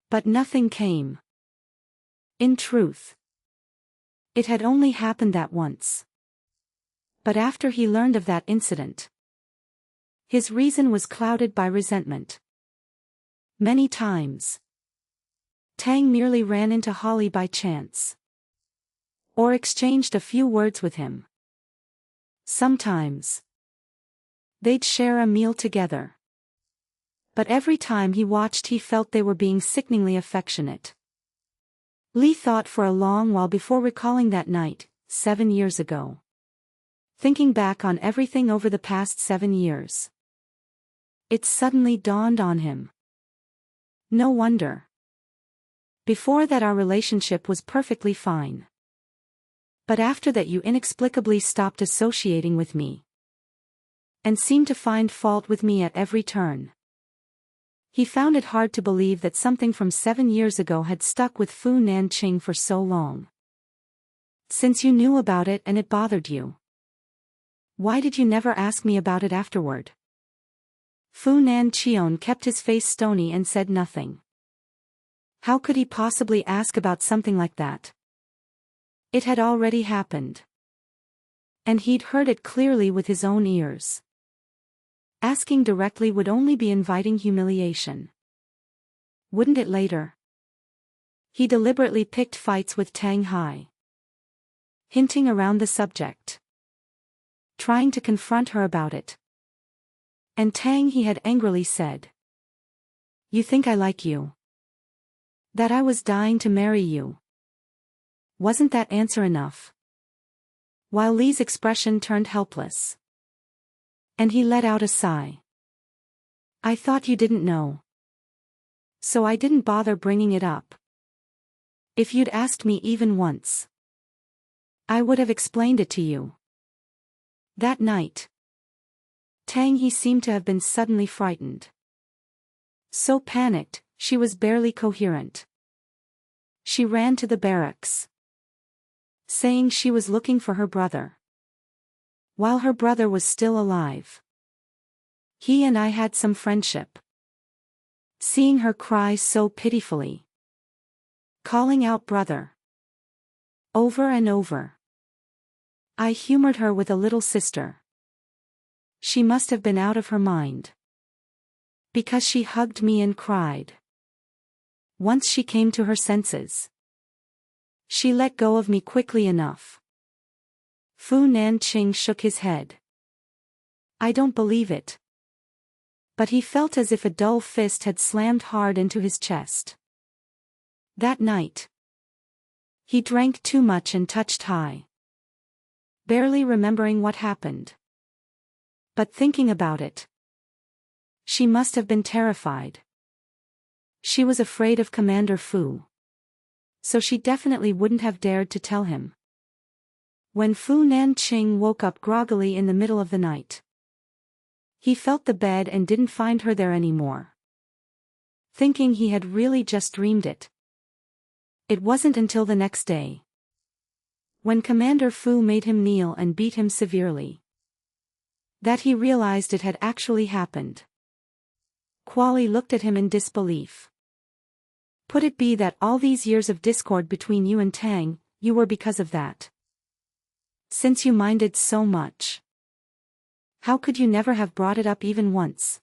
But nothing came. In truth, it had only happened that once. But after he learned of that incident, his reason was clouded by resentment. Many times, Tang merely ran into Holly by chance, or exchanged a few words with him. Sometimes, they'd share a meal together. But every time he watched he felt they were being sickeningly affectionate. Li thought for a long while before recalling that night, 7 years ago. Thinking back on everything over the past 7 years, it suddenly dawned on him. No wonder. Before that our relationship was perfectly fine. But after that you inexplicably stopped associating with me. And seemed to find fault with me at every turn. He found it hard to believe that something from 7 years ago had stuck with Fu Nanqing for so long. Since you knew about it and it bothered you, why did you never ask me about it afterward? Fu Nanqiong kept his face stony and said nothing. How could he possibly ask about something like that? It had already happened. And he'd heard it clearly with his own ears. Asking directly would only be inviting humiliation. Wouldn't it later? He deliberately picked fights with Tang Hai, hinting around the subject, trying to confront her about it. And Tang he had angrily said, "You think I like you? That I was dying to marry you? Wasn't that answer enough?" While Li's expression turned helpless, and he let out a sigh. "I thought you didn't know. So I didn't bother bringing it up. If you'd asked me even once, I would have explained it to you." That night, Tang He seemed to have been suddenly frightened. So panicked, she was barely coherent. She ran to the barracks, saying she was looking for her brother. While her brother was still alive, he and I had some friendship. Seeing her cry so pitifully, calling out brother over and over, I humored her with a little sister. She must have been out of her mind, because she hugged me and cried. Once she came to her senses, she let go of me quickly enough. Fu Nanqing shook his head. I don't believe it. But he felt as if a dull fist had slammed hard into his chest. That night, he drank too much and touched high, barely remembering what happened. But thinking about it, she must have been terrified. She was afraid of Commander Fu, so she definitely wouldn't have dared to tell him. When Fu Nanqing woke up groggily in the middle of the night, he felt the bed and didn't find her there anymore, thinking he had really just dreamed it. It wasn't until the next day, when Commander Fu made him kneel and beat him severely, that he realized it had actually happened. Kuali looked at him in disbelief. Could it be that all these years of discord between you and Tang, you were because of that? Since you minded so much, how could you never have brought it up even once?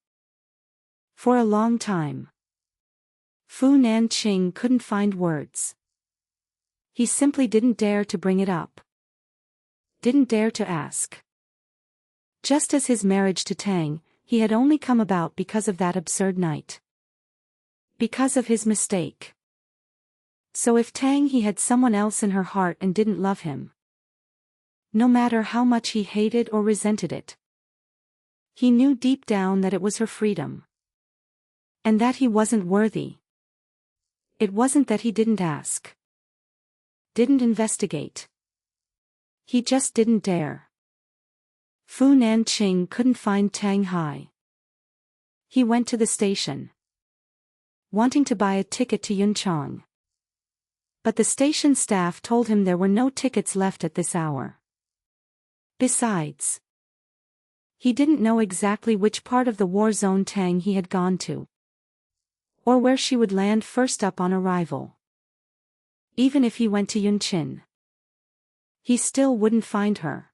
For a long time, Fu Nanqing couldn't find words. He simply didn't dare to bring it up. Didn't dare to ask. Just as his marriage to Tang, he had only come about because of that absurd night. Because of his mistake. So if Tang he had someone else in her heart and didn't love him, no matter how much he hated or resented it, he knew deep down that it was her freedom. And that he wasn't worthy. It wasn't that he didn't ask. Didn't investigate. He just didn't dare. Fu Nanqing couldn't find Tang Hai. He went to the station, wanting to buy a ticket to Yunchang. But the station staff told him there were no tickets left at this hour. Besides, he didn't know exactly which part of the war zone Tang he had gone to, or where she would land first up on arrival. Even if he went to Yunqin, he still wouldn't find her.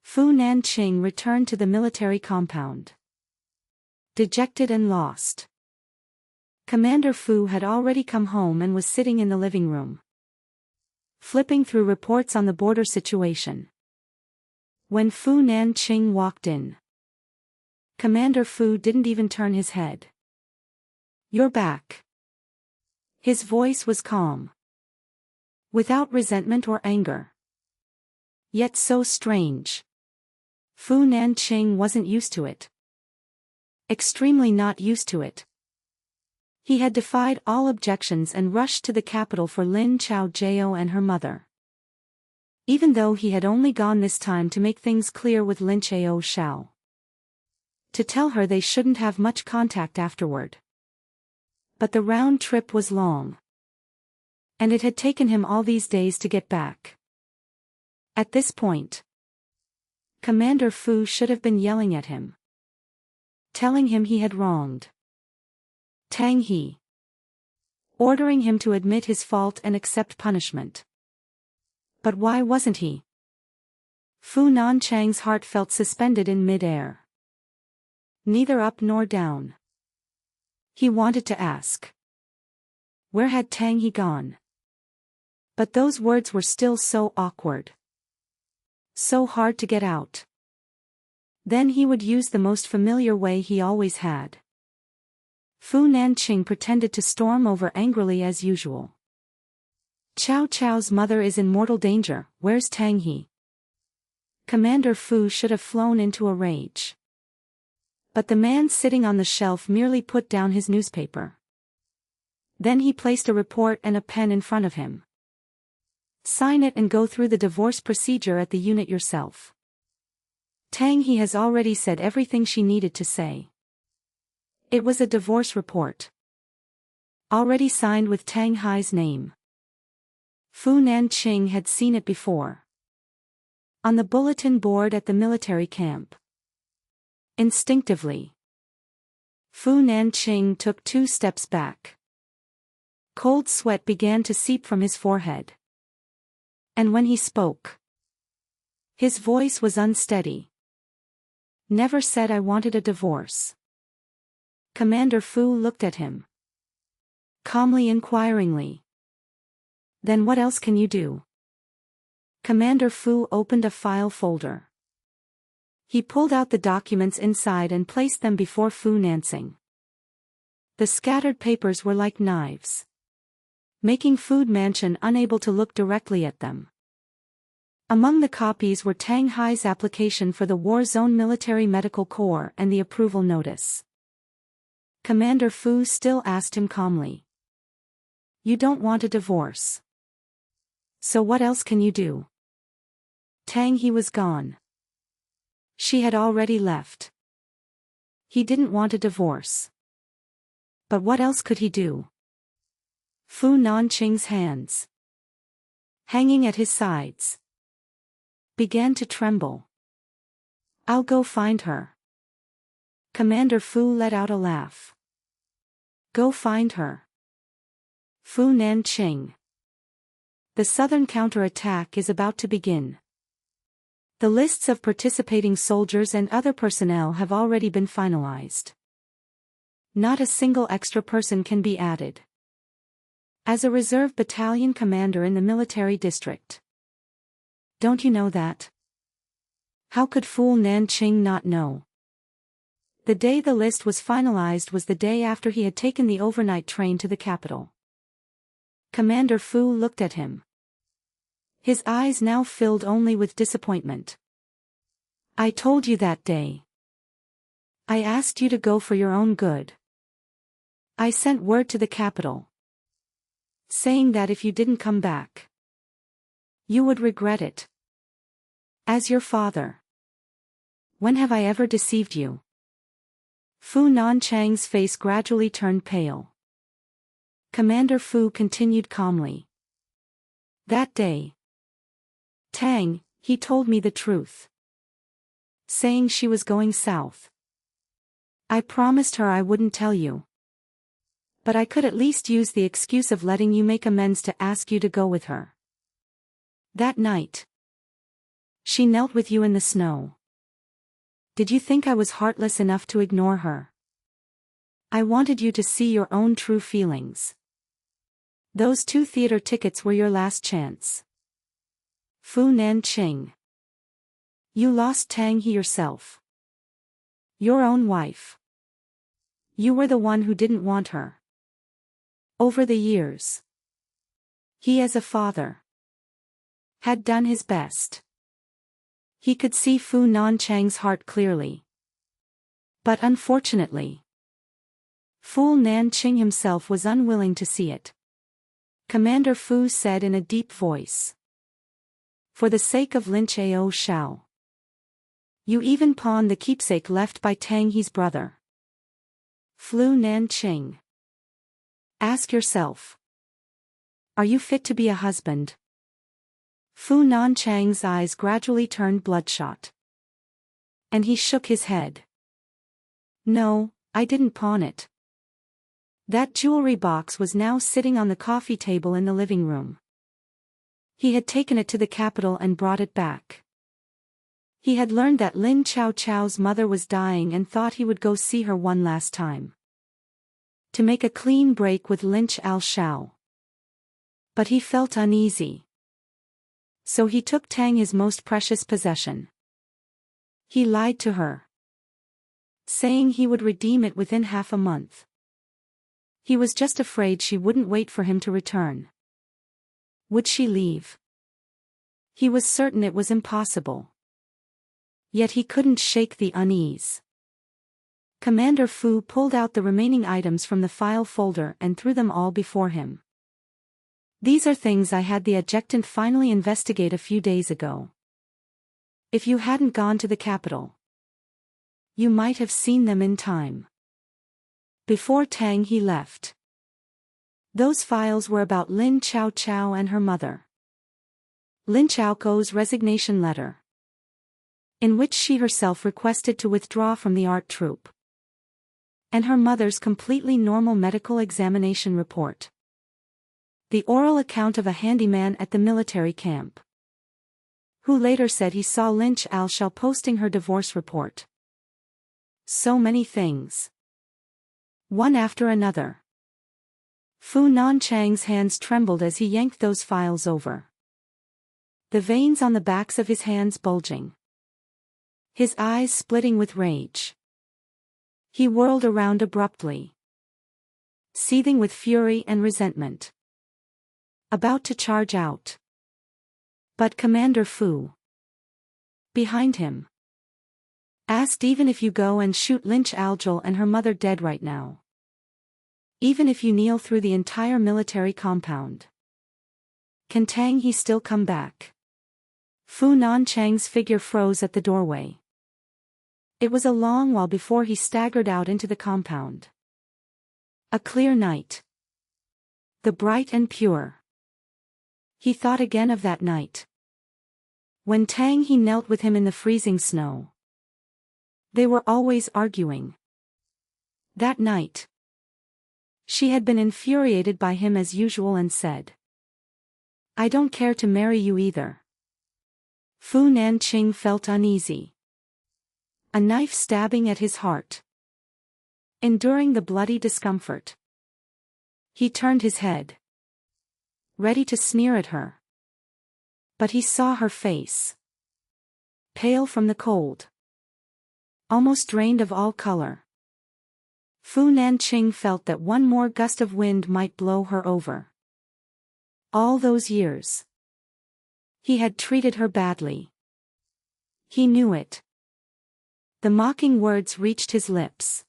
Fu Nanqing returned to the military compound, dejected and lost. Commander Fu had already come home and was sitting in the living room, flipping through reports on the border situation. When Fu Nanqing walked in, Commander Fu didn't even turn his head. You're back. His voice was calm, without resentment or anger. Yet so strange. Fu Nanqing wasn't used to it. Extremely not used to it. He had defied all objections and rushed to the capital for Lin Chaojiao and her mother. Even though he had only gone this time to make things clear with Lin Chaojiao, to tell her they shouldn't have much contact afterward. But the round trip was long, and it had taken him all these days to get back. At this point, Commander Fu should have been yelling at him, telling him he had wronged Tang He, ordering him to admit his fault and accept punishment. But why wasn't he? Fu Nanchang's heart felt suspended in mid-air, neither up nor down. He wanted to ask, where had Tang He gone? But those words were still so awkward, so hard to get out. Then he would use the most familiar way he always had. Fu Nanqing pretended to storm over angrily as usual. Cao Cao's mother is in mortal danger, where's Tang He? Commander Fu should have flown into a rage. But the man sitting on the shelf merely put down his newspaper. Then he placed a report and a pen in front of him. Sign it and go through the divorce procedure at the unit yourself. Tang He has already said everything she needed to say. It was a divorce report. Already signed with Tang Hai's name. Fu Nanqing had seen it before. On the bulletin board at the military camp. Instinctively, Fu Nanqing took 2 steps back. Cold sweat began to seep from his forehead. And when he spoke, his voice was unsteady. Never said I wanted a divorce. Commander Fu looked at him. Calmly inquiringly. Then what else can you do? Commander Fu opened a file folder. He pulled out the documents inside and placed them before Fu Nanqing. The scattered papers were like knives, making Fu Nanqing unable to look directly at them. Among the copies were Tang Hai's application for the War Zone Military Medical Corps and the approval notice. Commander Fu still asked him calmly. You don't want a divorce. So what else can you do? Tang He was gone. She had already left. He didn't want a divorce. But what else could he do? Fu Nanqing's hands, hanging at his sides, began to tremble. I'll go find her. Commander Fu let out a laugh. Go find her. Fu Nanqing. The southern counterattack is about to begin. The lists of participating soldiers and other personnel have already been finalized. Not a single extra person can be added. As a reserve battalion commander in the military district. Don't you know that? How could Fu Nanqing not know? The day the list was finalized was the day after he had taken the overnight train to the capital. Commander Fu looked at him. His eyes now filled only with disappointment. I told you that day. I asked you to go for your own good. I sent word to the capital, saying that if you didn't come back, you would regret it. As your father. When have I ever deceived you? Fu Nanqing's face gradually turned pale. Commander Fu continued calmly. That day, Tang, he told me the truth. Saying she was going south. I promised her I wouldn't tell you. But I could at least use the excuse of letting you make amends to ask you to go with her. That night, she knelt with you in the snow. Did you think I was heartless enough to ignore her? I wanted you to see your own true feelings. Those 2 theater tickets were your last chance. Fu Nanqing. You lost Tang He yourself. Your own wife. You were the one who didn't want her. Over the years, he as a father had done his best. He could see Fu Nanqing's heart clearly. But unfortunately, Fu Nanqing himself was unwilling to see it. Commander Fu said in a deep voice. For the sake of Lin Chao Shao. You even pawned the keepsake left by Tang He's brother. Fu Nanqing. Ask yourself. Are you fit to be a husband? Fu Nanqing's eyes gradually turned bloodshot. And he shook his head. No, I didn't pawn it. That jewelry box was now sitting on the coffee table in the living room. He had taken it to the capital and brought it back. He had learned that Lin Chao Chao's mother was dying and thought he would go see her one last time. To make a clean break with Lin Chao Shao. But he felt uneasy. So he took Tang his most precious possession. He lied to her, saying he would redeem it within half a month. He was just afraid she wouldn't wait for him to return. Would she leave? He was certain it was impossible. Yet he couldn't shake the unease. Commander Fu pulled out the remaining items from the file folder and threw them all before him. These are things I had the adjutant finally investigate a few days ago. If you hadn't gone to the capital, you might have seen them in time. Before Tang he left. Those files were about Lin Chao Chao and her mother. Lin Chao's resignation letter, in which she herself requested to withdraw from the art troupe, and her mother's completely normal medical examination report. The oral account of a handyman at the military camp, who later said he saw Lin Chao posting her divorce report. So many things. One after another. Fu Nanchang's hands trembled as he yanked those files over, the veins on the backs of his hands bulging, his eyes splitting with rage. He whirled around abruptly, seething with fury and resentment, about to charge out. But Commander Fu, behind him, asked, even if you go and shoot Lin Chao and her mother dead right now, even if you kneel through the entire military compound, can Tang he still come back? Fu Nanchang's figure froze at the doorway. It was a long while before he staggered out into the compound. A clear night. The bright and pure. He thought again of that night, when Tang he knelt with him in the freezing snow. They were always arguing. That night, she had been infuriated by him as usual and said, "I don't care to marry you either." Fu Nanching felt uneasy. A knife stabbing at his heart. Enduring the bloody discomfort, he turned his head, ready to sneer at her. But he saw her face, pale from the cold, almost drained of all color. Fu Nanching felt that one more gust of wind might blow her over. All those years, he had treated her badly. He knew it. The mocking words reached his lips,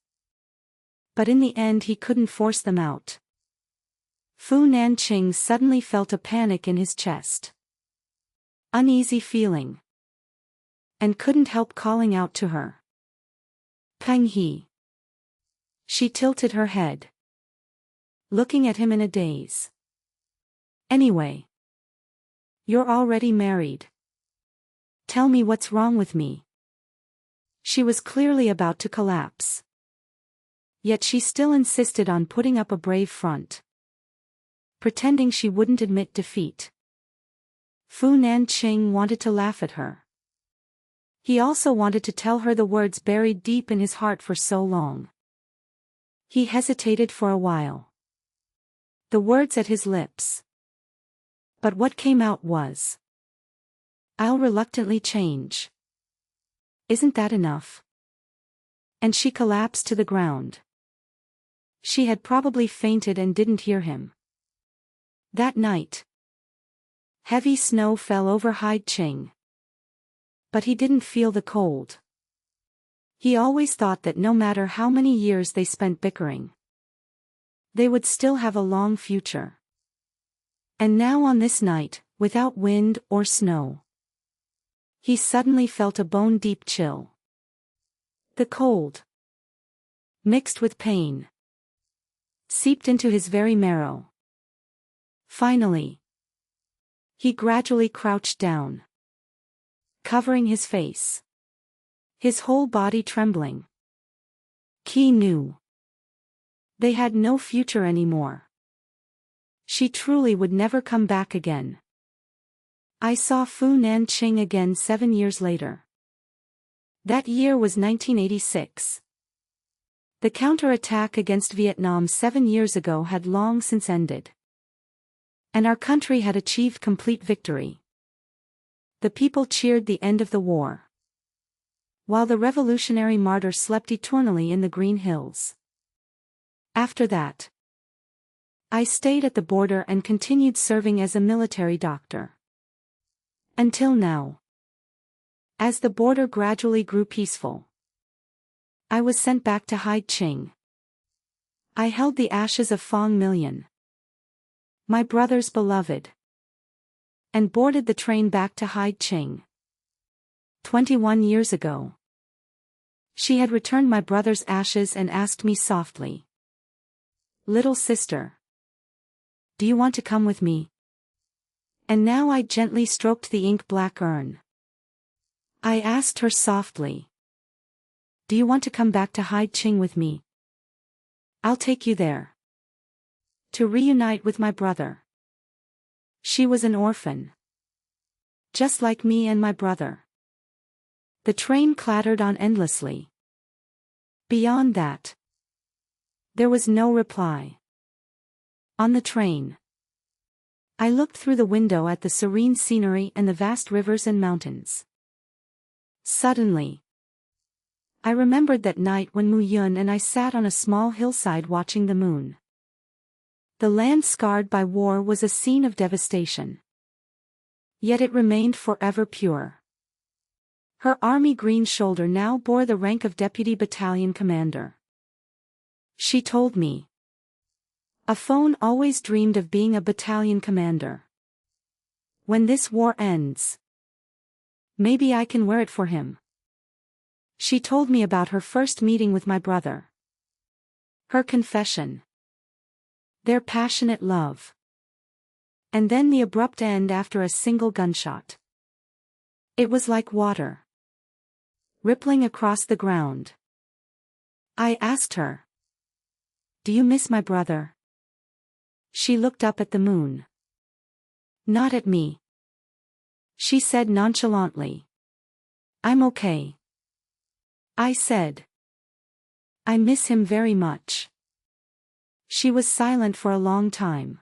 but in the end he couldn't force them out. Fu Nanching suddenly felt a panic in his chest. Uneasy feeling. And couldn't help calling out to her. "Peng He." She tilted her head, looking at him in a daze. "Anyway, you're already married. Tell me what's wrong with me." She was clearly about to collapse. Yet she still insisted on putting up a brave front, pretending she wouldn't admit defeat. Fu Nanching wanted to laugh at her. He also wanted to tell her the words buried deep in his heart for so long. He hesitated for a while, the words at his lips. But what came out was, "I'll reluctantly change. Isn't that enough?" And she collapsed to the ground. She had probably fainted and didn't hear him. That night, heavy snow fell over Haicheng. But he didn't feel the cold. He always thought that no matter how many years they spent bickering, they would still have a long future. And now on this night, without wind or snow, he suddenly felt a bone-deep chill. The cold, mixed with pain, seeped into his very marrow. Finally, he gradually crouched down, covering his face, his whole body trembling. He knew they had no future anymore. She truly would never come back again. I saw Fu Nanching again 7 years later. That year was 1986. The counterattack against Vietnam 7 years ago had long since ended, and our country had achieved complete victory. The people cheered the end of the war, while the revolutionary martyr slept eternally in the green hills. After that, I stayed at the border and continued serving as a military doctor. Until now. As the border gradually grew peaceful, I was sent back to Haicheng. I held the ashes of Fong Million, my brother's beloved, and boarded the train back to Haicheng. 21 years ago. She had returned my brother's ashes and asked me softly, "Little sister, do you want to come with me?" And now I gently stroked the ink-black urn. I asked her softly, "Do you want to come back to Hai-Ching with me? I'll take you there. To reunite with my brother." She was an orphan, just like me and my brother. The train clattered on endlessly. Beyond that, there was no reply. On the train, I looked through the window at the serene scenery and the vast rivers and mountains. Suddenly, I remembered that night when Mu Yun and I sat on a small hillside watching the moon. The land scarred by war was a scene of devastation. Yet it remained forever pure. Her army green shoulder now bore the rank of deputy battalion commander. She told me, "A phone always dreamed of being a battalion commander. When this war ends, maybe I can wear it for him." She told me about her first meeting with my brother. Her confession. Their passionate love. And then the abrupt end after a single gunshot. It was like water, rippling across the ground. I asked her, "Do you miss my brother?" She looked up at the moon. "Not at me," she said nonchalantly. "I'm okay." I said, "I miss him very much." She was silent for a long time.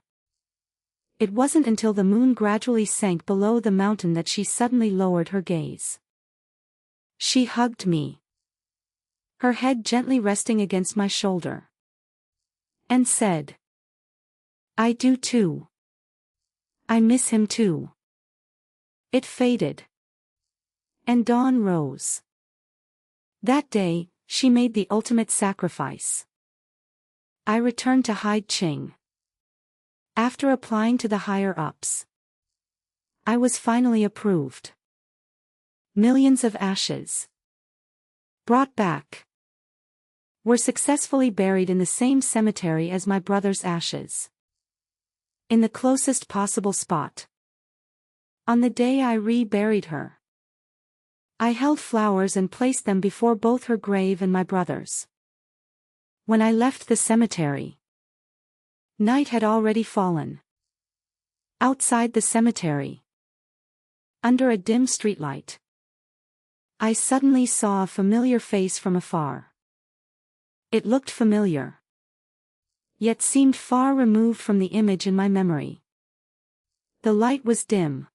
It wasn't until the moon gradually sank below the mountain that she suddenly lowered her gaze. She hugged me, her head gently resting against my shoulder, and said, "I do too. I miss him too." It faded, and dawn rose. That day, she made the ultimate sacrifice. I returned to Hai-Ching. After applying to the higher-ups, I was finally approved. Millions of ashes, brought back, were successfully buried in the same cemetery as my brother's ashes. In the closest possible spot. On the day I reburied her, I held flowers and placed them before both her grave and my brother's. When I left the cemetery, night had already fallen. Outside the cemetery, under a dim streetlight, I suddenly saw a familiar face from afar. It looked familiar, yet seemed far removed from the image in my memory. The light was dim,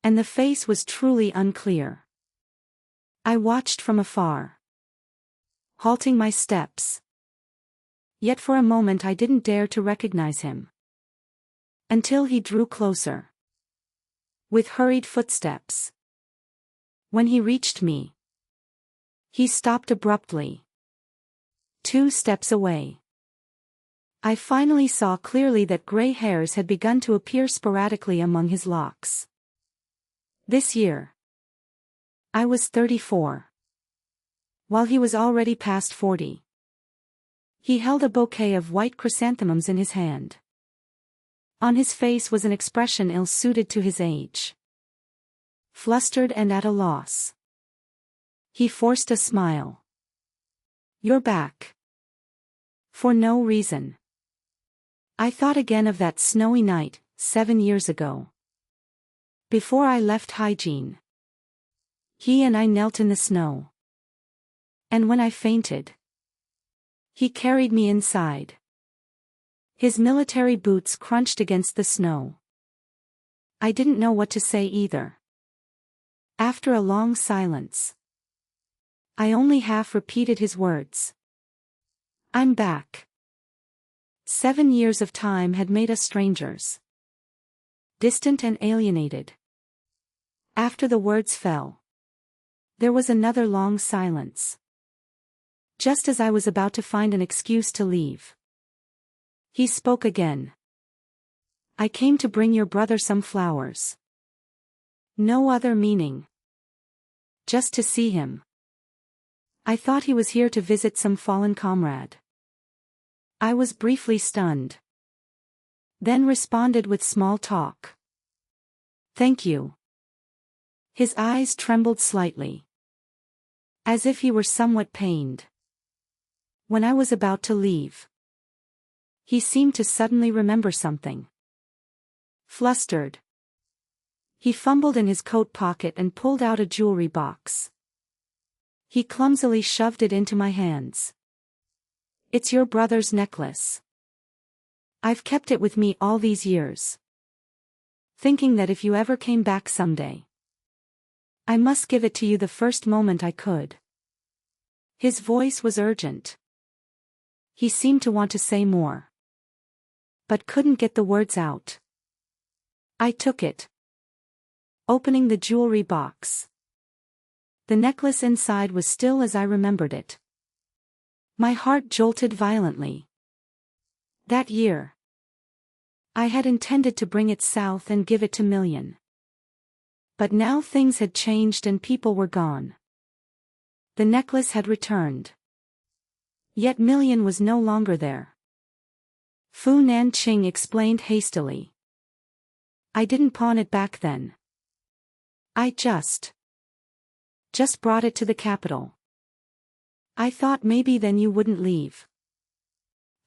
and the face was truly unclear. I watched from afar, halting my steps. Yet for a moment I didn't dare to recognize him. Until he drew closer, with hurried footsteps. When he reached me, he stopped abruptly, 2 steps away. I finally saw clearly that gray hairs had begun to appear sporadically among his locks. This year, I was 34. While he was already past 40. He held a bouquet of white chrysanthemums in his hand. On his face was an expression ill-suited to his age. Flustered and at a loss. He forced a smile. "You're back." For no reason. I thought again of that snowy night, 7 years ago. Before I left Hygiene, he and I knelt in the snow. And when I fainted, he carried me inside. His military boots crunched against the snow. I didn't know what to say either. After a long silence, I only half repeated his words. "I'm back." 7 years of time had made us strangers. Distant and alienated. After the words fell, there was another long silence. Just as I was about to find an excuse to leave, he spoke again. "I came to bring your brother some flowers." No other meaning. just to see him. I thought he was here to visit some fallen comrade. I was briefly stunned. Then responded with small talk. Thank you. His eyes trembled slightly, as if he were somewhat pained. When I was about to leave, he seemed to suddenly remember something. Flustered, he fumbled in his coat pocket and pulled out a jewelry box. He clumsily shoved it into my hands. It's your brother's necklace. I've kept it with me all these years, thinking that if you ever came back someday, I must give it to you the first moment I could. His voice was urgent. He seemed to want to say more, but couldn't get the words out. I took it, opening the jewelry box. The necklace inside was still as I remembered it. My heart jolted violently. That year, I had intended to bring it south and give it to Million. But now things had changed and people were gone. The necklace had returned. Yet Million was no longer there. Fu Nanqing explained hastily. I didn't pawn it back then. I just brought it to the capital. I thought maybe then you wouldn't leave.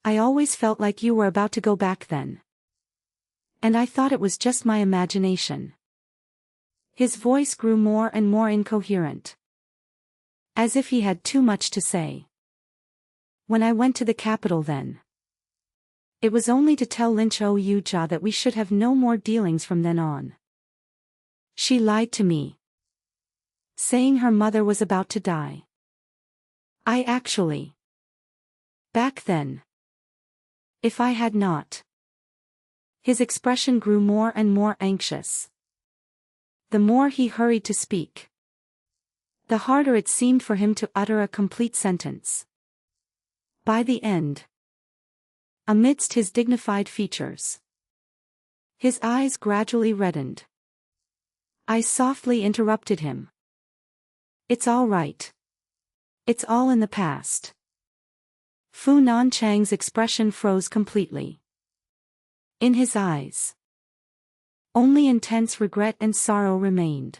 I always felt like you were about to go back then. And I thought it was just my imagination. His voice grew more and more incoherent, as if he had too much to say. When I went to the capital then, it was only to tell Lynch Ouyuja that we should have no more dealings from then on. She lied to me, saying her mother was about to die. I actually, back then, if I had not. His expression grew more and more anxious. The more he hurried to speak, the harder it seemed for him to utter a complete sentence. By the end, amidst his dignified features, his eyes gradually reddened. I softly interrupted him. It's all right. It's all in the past. Fu Nanchang's expression froze completely. In his eyes, only intense regret and sorrow remained.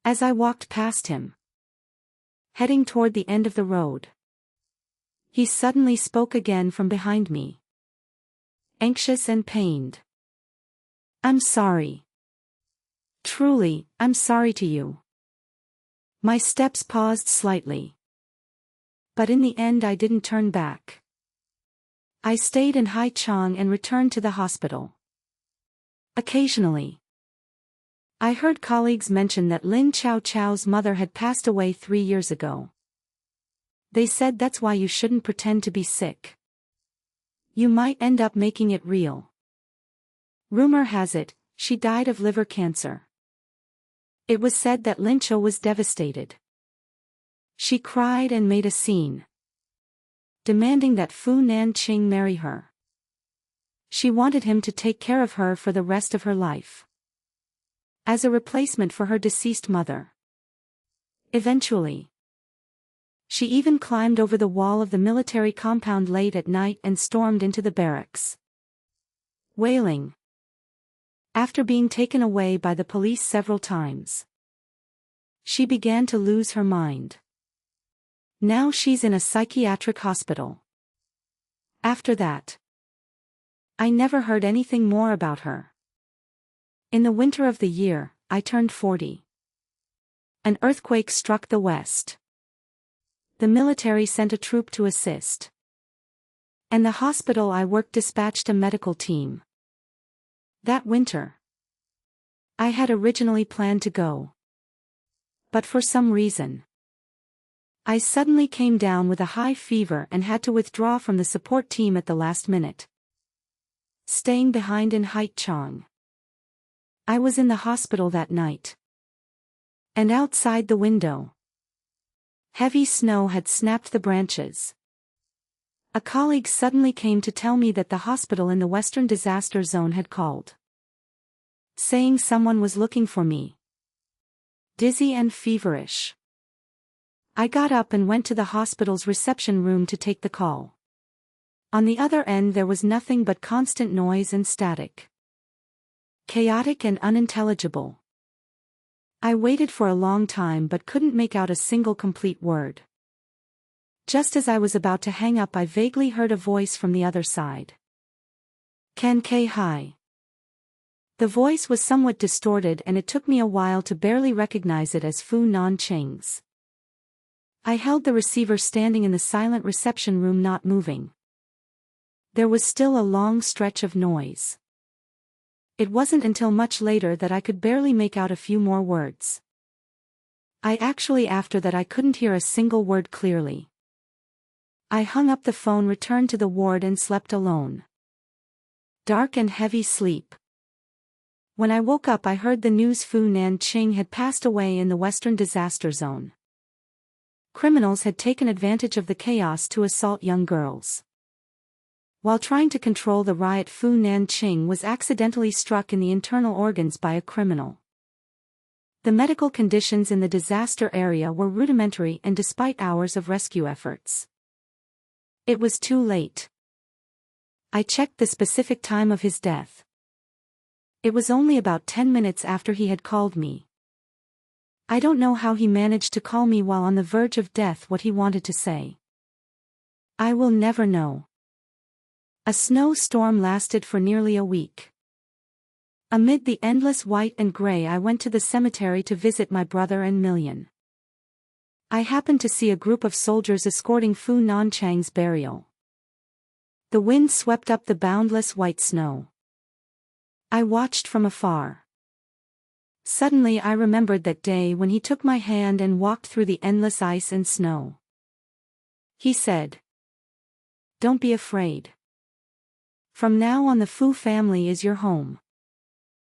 As I walked past him, heading toward the end of the road, he suddenly spoke again from behind me, anxious and pained. I'm sorry. Truly, I'm sorry to you. My steps paused slightly, but in the end I didn't turn back. I stayed in Haichang and returned to the hospital. Occasionally, I heard colleagues mention that Lin Chao Chao's mother had passed away 3 years ago. They said that's why you shouldn't pretend to be sick. You might end up making it real. Rumor has it, she died of liver cancer. It was said that Lin Chao was devastated. She cried and made a scene, demanding that Fu Nanqing marry her. She wanted him to take care of her for the rest of her life, as a replacement for her deceased mother. Eventually, she even climbed over the wall of the military compound late at night and stormed into the barracks, wailing. After being taken away by the police several times, she began to lose her mind. Now she's in a psychiatric hospital. After that, I never heard anything more about her. In the winter of the year, I turned 40. An earthquake struck the west. The military sent a troop to assist, and the hospital I worked dispatched a medical team. That winter, I had originally planned to go, but for some reason, I suddenly came down with a high fever and had to withdraw from the support team at the last minute. Staying behind in Haichang, I was in the hospital that night, and outside the window, heavy snow had snapped the branches. A colleague suddenly came to tell me that the hospital in the Western Disaster Zone had called, saying someone was looking for me. dizzy and feverish. I got up and went to the hospital's reception room to take the call. On the other end there was nothing but constant noise and static. Chaotic and unintelligible. I waited for a long time but couldn't make out a single complete word. Just as I was about to hang up, I vaguely heard a voice from the other side. "Can K hi." The voice was somewhat distorted and it took me a while to barely recognize it as Fu Nan Ching's. I held the receiver standing in the silent reception room, not moving. There was still a long stretch of noise. It wasn't until much later that I could barely make out a few more words. After that I couldn't hear a single word clearly. I hung up the phone, returned to the ward and slept alone. Dark and heavy sleep. When I woke up I heard the news Fu Nan Ching had passed away in the Western Disaster Zone. Criminals had taken advantage of the chaos to assault young girls. While trying to control the riot, Fu Nan Ching was accidentally struck in the internal organs by a criminal. The medical conditions in the disaster area were rudimentary, and despite hours of rescue efforts, it was too late. I checked the specific time of his death. It was only about 10 minutes after he had called me. I don't know how he managed to call me while on the verge of death. What he wanted to say, I will never know. A snowstorm lasted for nearly a week. Amid the endless white and gray, I went to the cemetery to visit my brother and Million. I happened to see a group of soldiers escorting Fu Nan Chang's burial. The wind swept up the boundless white snow. I watched from afar. Suddenly I remembered that day when he took my hand and walked through the endless ice and snow. He said, "Don't be afraid. From now on the Fu family is your home."